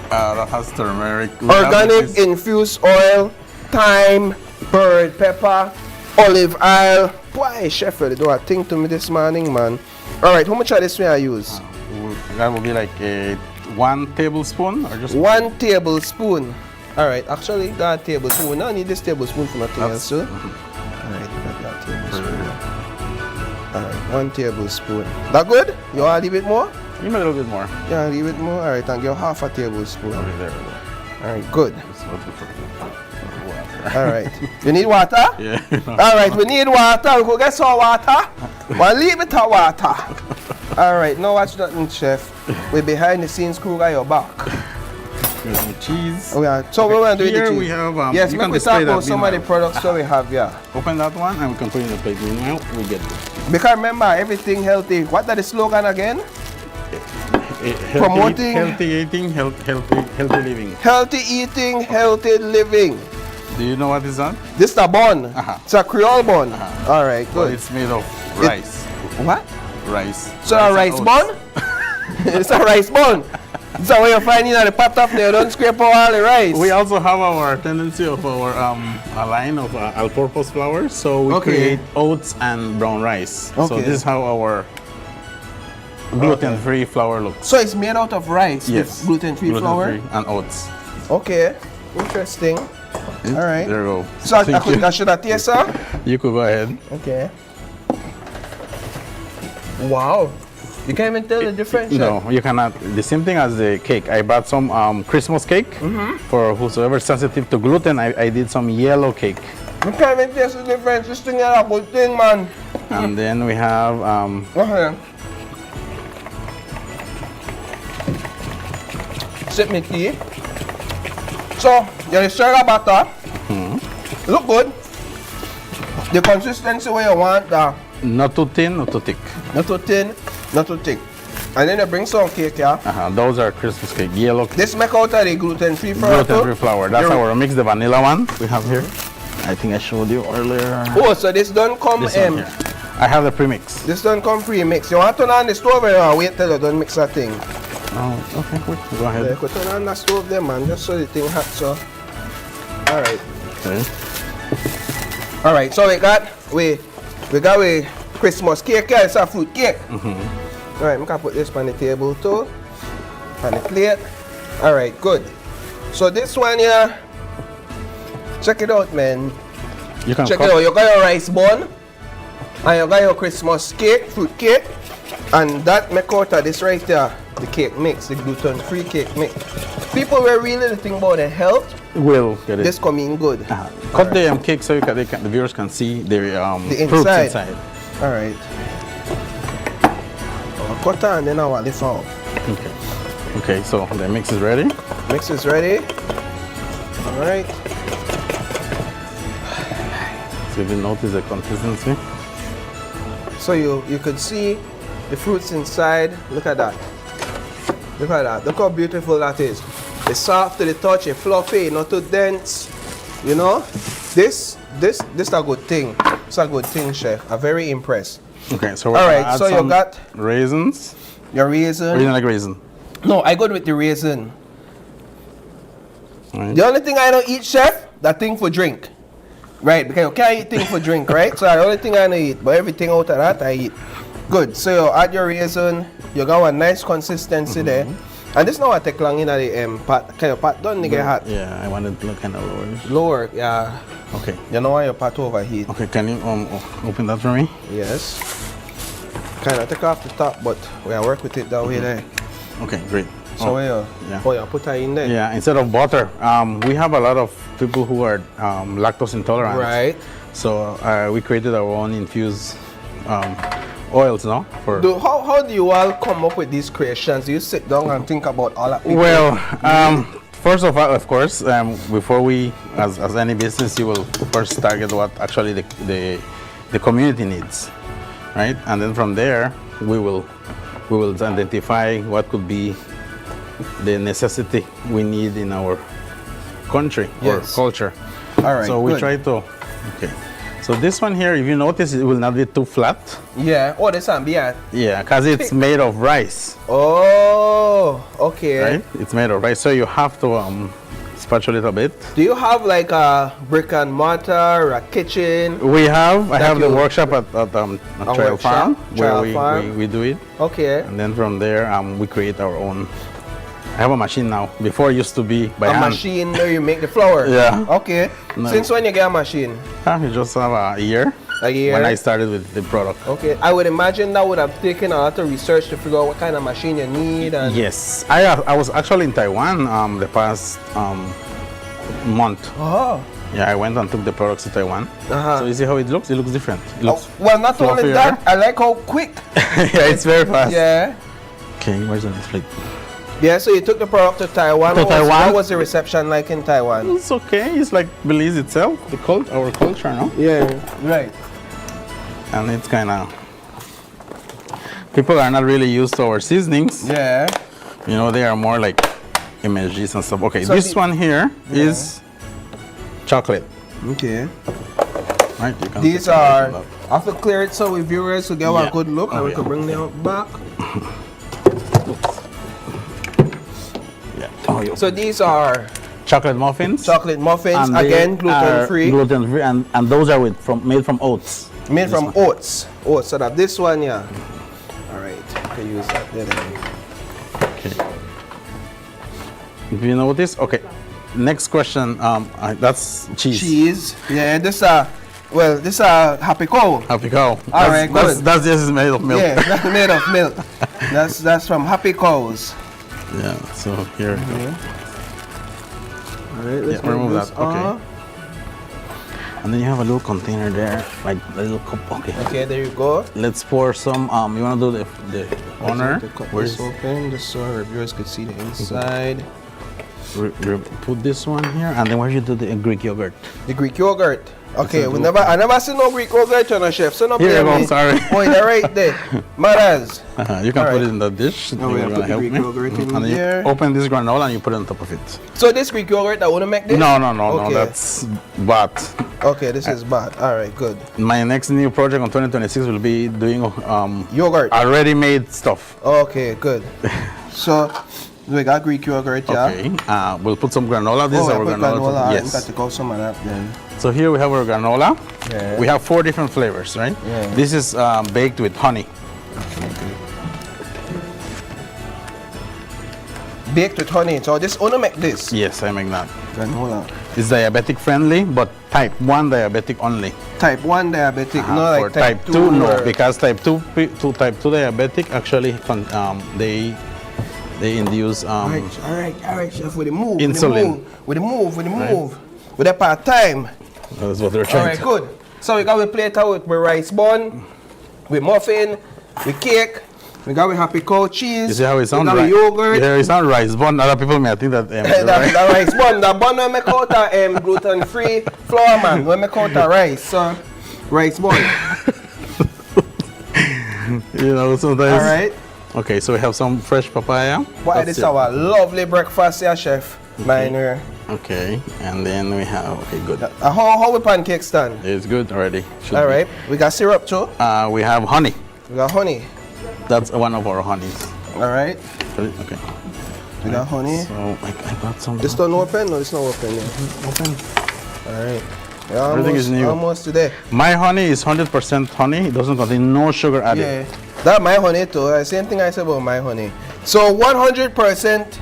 That has turmeric. Organic infused oil, thyme, bird pepper, olive oil. Boy, chef, you do a thing to me this morning, man. All right, how much of this may I use? That will be like 1 tablespoon or just 1 tablespoon. All right, actually, that tablespoon. We don't need this tablespoon for nothing else, too. All right, got that tablespoon. All right, 1 tablespoon. That good? You want to leave it more? Give me a little bit more. Yeah, leave it more. All right, and give half a tablespoon. Okay, there we go. All right, good. All right. You need water? Yeah. All right, we need water. We go get some water. We'll leave it to water. All right, now watch nothing, chef. We're behind the scenes crew got your back. Here's the cheese. Oh, yeah. So we want to do Here the cheese. we have. Yes, you make can we talk display about that some of the meanwhile. products that we have here. Open that one and we can put it in the plate. Meanwhile, we get it. Because remember, everything healthy. What is the slogan again? Promoting healthy eating, healthy living. Healthy eating, healthy living. Do you know what is that? This is a bun. It's a Creole bun. All right, Well, good. it's made of rice. What? Rice. So a rice bun? It's a rice bun. So when you find in the pot up there, don't scrape out all the rice. We also have our tendency of our a line of all-purpose flour. So we create oats and brown rice. So Okay. this is how our gluten-free flour looks. So it's made out of rice? Yes. With gluten-free flour? Gluten-free and oats. Okay. Interesting. All right. There you go. So I Thank you. should I taste, sir? You could go ahead. Okay. Wow. You can't even tell the difference. No, you cannot. The same thing as the cake. I bought some Christmas cake for whosoever sensitive to gluten. I did some yellow cake. You can't even taste the difference. This thing is a good thing, man. And then we have Okay. Sip me tea. So, you stir the butter. Look good. The consistency where you want that. not too thin, not too thick. Not too thin, not too thick. And then you bring some cake here. Those are Christmas cake, yellow cake. This make out of the gluten-free flour. Gluten-free flour. That's our mix, the vanilla one we have here. I think I showed you earlier. Oh, so this don't come This one here. I have the premix. This don't come pre-mix. You want to turn on the stove and wait till you don't mix that thing. Oh, okay, quick. Go ahead. You could turn on the stove there, man, just so the thing hot, so. Alright. Okay. Alright, so we got Christmas cake here. It's a fruit cake. Alright, I'm gonna put this on the table too. On the plate. Alright, good. So this one here, check it out, man. You can check cut. it out. You got your rice bun. And you got your Christmas cake, fruit cake, and that make out of this right there, the cake mix, the gluten-free cake mix. People were really thinking about the health. Will get it. This come in good. Cut the cake so the viewers can see the the fruits inside. inside. All right. I'll cut it and then I'll lift out. Okay. Okay, so the mix is ready. Mix is ready. All right. So if you notice the consistency. So you could see the fruits inside. Look at that. Look at that. Look how beautiful that is. It's soft to the touch, it's fluffy, not too dense. You know? This is a good thing. It's a good thing, chef. I'm very impressed. Okay, so all right, so you got raisins. Your raisin. Or you don't like raisin? No, I go with the raisin. Right. The only thing I don't eat, chef, that thing for drink. Right, because you can't eat thing for drink, right? So the only thing I don't eat, but everything out of that I eat. Good. So you add your raisin, you got a nice consistency there. And this now I take long in the pot. Can your pot don't get hot? Yeah, I want it to look kind of lower. Lower, yeah. Okay. You know why your pot overheat? Okay, can you open that for me? Yes. Kind of take off the top, but we work with it that way there. Okay, great. So you put that in there? Yeah, instead of butter, we have a lot of people who are lactose intolerant. Right. So we created our own infused oils now. How do you all come up with these creations? Do you sit down and think about all that? Well, first of all, of course, before we, as any business, you will first target what actually the community needs, right? And then from there, we will identify what could be the necessity we need in our country or culture. All right. So we try to. Okay. So this one here, if you notice, it will not be too flat. Yeah. Oh, this one, yeah. Yeah, because it's made of rice. Oh, okay. Right? It's made of rice, so you have to spatula it a bit. Do you have like a brick and mortar, a kitchen? We have. I have the workshop at Trail Farm, where we do it. Okay. And then from there, we create our own. I have a machine now. Before it used to be by hand. A machine where you make the flour? Yeah. Okay. No. Since when you get a machine? You just have a year. A year? When I started with the product. Okay. I would imagine that would have taken a lot of research to figure out what kind of machine you need. And Yes. I was actually in Taiwan the past month. Oh. Yeah, I went and took the products to Taiwan. So you see how it looks? It looks different. It looks well, not only fluffier. that, I like how quick. Yeah, it's very fast. Yeah. Okay, where's the next plate? Yeah, so you took the product to Taiwan. What was the reception like in Taiwan? It's okay. It's like Belize itself, our culture, no? Yeah, right. And it's kind of... People are not really used to our seasonings. Yeah. You know, they are more like MSGs and stuff. Okay, so this one here is chocolate. Okay. Right, you can These are... I have to clear it so we viewers will get a good look and we can bring them back. So these are chocolate muffins. Chocolate muffins, and again gluten-free. Gluten-free, and those are made from oats. Made from oats. Oats. So that this one, yeah. All right, you can use that there. Okay. If you notice, okay. Next question. That's cheese. Cheese. Yeah. This this Happy Cow. Happy Cow. All right, good. That's just made of milk. Yeah, that's made of milk. That's from Happy Cows. Yeah, so here we go. All right, let's remove that. Okay. And then you have a little container there, like a little cup. Okay. Okay, there you go. Let's pour some. You want to do the honor? Where's this open? Just so our viewers could see the inside. Put this one here, and then where you do the Greek yogurt? The Greek yogurt. Okay, I never seen no Greek yogurt on a chef. So no. Here you go. Sorry. Oh, they're right there. Maras. You can put it in the dish. Oh, yeah, put the Greek yogurt in and there. You open this granola and you put it on top of it. So this Greek yogurt that wouldn't make this? No. Okay. That's bat. Okay, this is bat. All right, good. My next new project on 2026 will be doing yogurt. Already-made stuff. Okay, good. So we got Greek yogurt, yeah. Okay. We'll put some granola. This is our granola. Yes. We got to go some of that then. So here we have our granola. Yeah. We have 4 different flavors, right? Yeah. This is baked with honey. Baked with honey. So this only make this? Yes, I make that. Granola. It's diabetic friendly, but type 1 diabetic only. Type 1 diabetic, For not like type 2, no, or- because type 2 diabetic actually they induce all right, chef, with the move, insulin. with the move, Right. with the part time. That's what they're All trying right, to. good. So we got a plate out with rice bun, with muffin, with cake. We got with happy cow cheese. You see how it sounds? We got with yogurt. Yeah, it sounds rice bun. Other people may think that. That rice bun, that bun we make out of gluten-free flour, man. We make out of rice, so rice bun. You know, sometimes. All right. Okay, so we have some fresh papaya. Why That's this it. our lovely breakfast here, chef. Mine here. Okay, and then we have. Okay, good. How we pancakes done? It's good already. Should All be. right. We got syrup too. We have honey. We got honey. That's one of our honeys. All right. Okay. We got honey. So I got some. This don't open? No, it's not open yet. Open. All right. Everything is new. Almost today. My honey is 100% honey. It doesn't contain no sugar added. Yeah. That my honey too. Same thing I said about my honey. So 100%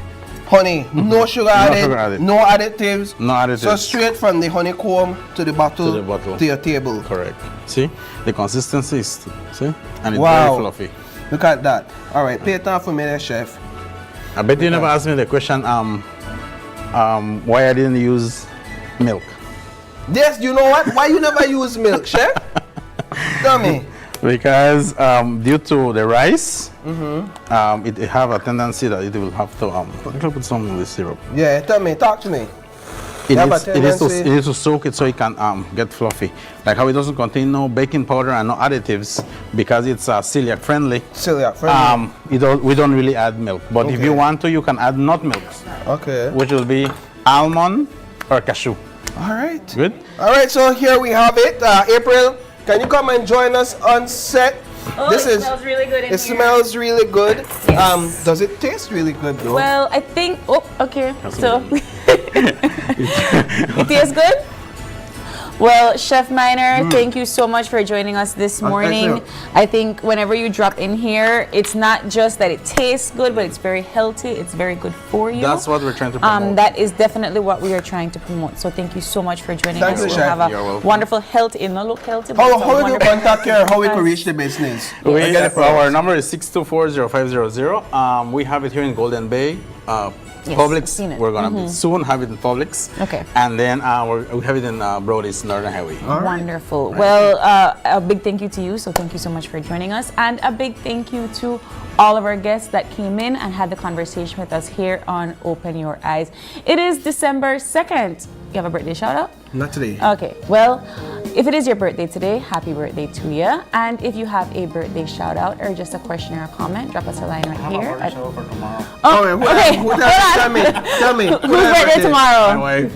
honey, no sugar added, no additives. No additives. So straight from the honeycomb to the bottle, to your table. Correct. See, the consistency is, see, and it's Wow. very fluffy. Look at that. All right, pay attention for me there, chef. I bet you never asked me the question, why I didn't use milk. Yes, you know what? Why you never use milk, chef? Tell me. Because due to the rice, it have a tendency that it will have to put some of the syrup. Yeah, tell me, talk to me. It You have a it needs to soak it so it can get fluffy. Like how it doesn't contain no baking powder and no additives because it's celiac friendly. Celiac friendly. We don't really add milk, but if you want to, you can add nut milk. Okay. Which will be almond or cashew. All right. Good. All right, so here we have it. April, can you come and join us on set? Oh, it smells really good in here. It smells really good. Does it taste really good though? Well, I think. Oh, okay. So it tastes good. Well, Chef Miner, thank you so much for joining us this morning. I think whenever you drop in here, it's not just that it tastes good, but it's very healthy. It's very good for you. That's what we're trying to promote. That is definitely what we are trying to promote. So thank you so much for joining Thank us. you, We'll Chef. have You're a welcome. wonderful health in the look healthy. How do you contact her? How we can reach the business? Our number is 624-0500. We have it here in Golden Bay. Yes, Publix, I've seen it. we're gonna be soon have it in Publix. Okay. And then we have it in Brody's Northern Highway. Wonderful. Well, a big thank you to you. So thank you so much for joining us. And a big thank you to all of our guests that came in and had the conversation with us here on Open Your Eyes. It is December 2nd. You have a birthday shout out? Not today. Okay. Well, if it is your birthday today, happy birthday to you. And if you have a birthday shout out or just a question or a comment, drop us a line right here. Oh, okay. Tell me. Whose birthday tomorrow? My wife.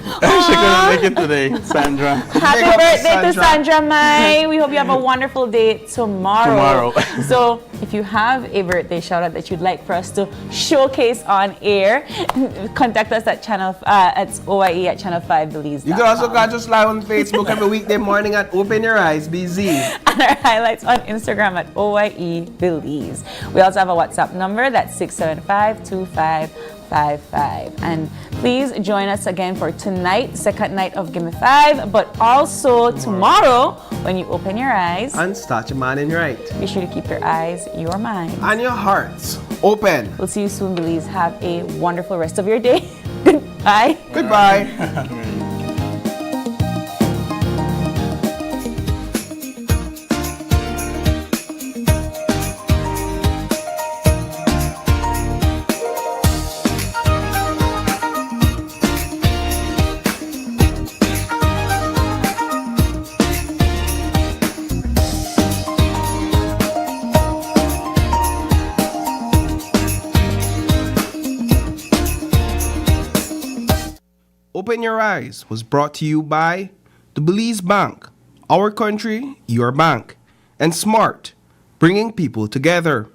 She couldn't make it today, Sandra. Happy birthday to Sandra Mai. We hope you have a wonderful day tomorrow. So if you have a birthday shout out that you'd like for us to showcase on air, contact us at OIE at Channel 5 Belize. You can also catch us live on Facebook every weekday morning at Open Your Eyes BZ. And our highlights on Instagram at OIE Belize. We also have a WhatsApp number that's 675-2555. And please join us again for tonight, second night of Gimme 5, but also tomorrow when you open your eyes and start your mind in right. Be sure to keep your eyes, your mind, and your hearts open. We'll see you soon, Belize. Have a wonderful rest of your day. Goodbye. Goodbye. Open Your Eyes was brought to you by the Belize Bank, our country, your bank, and Smart, bringing people together.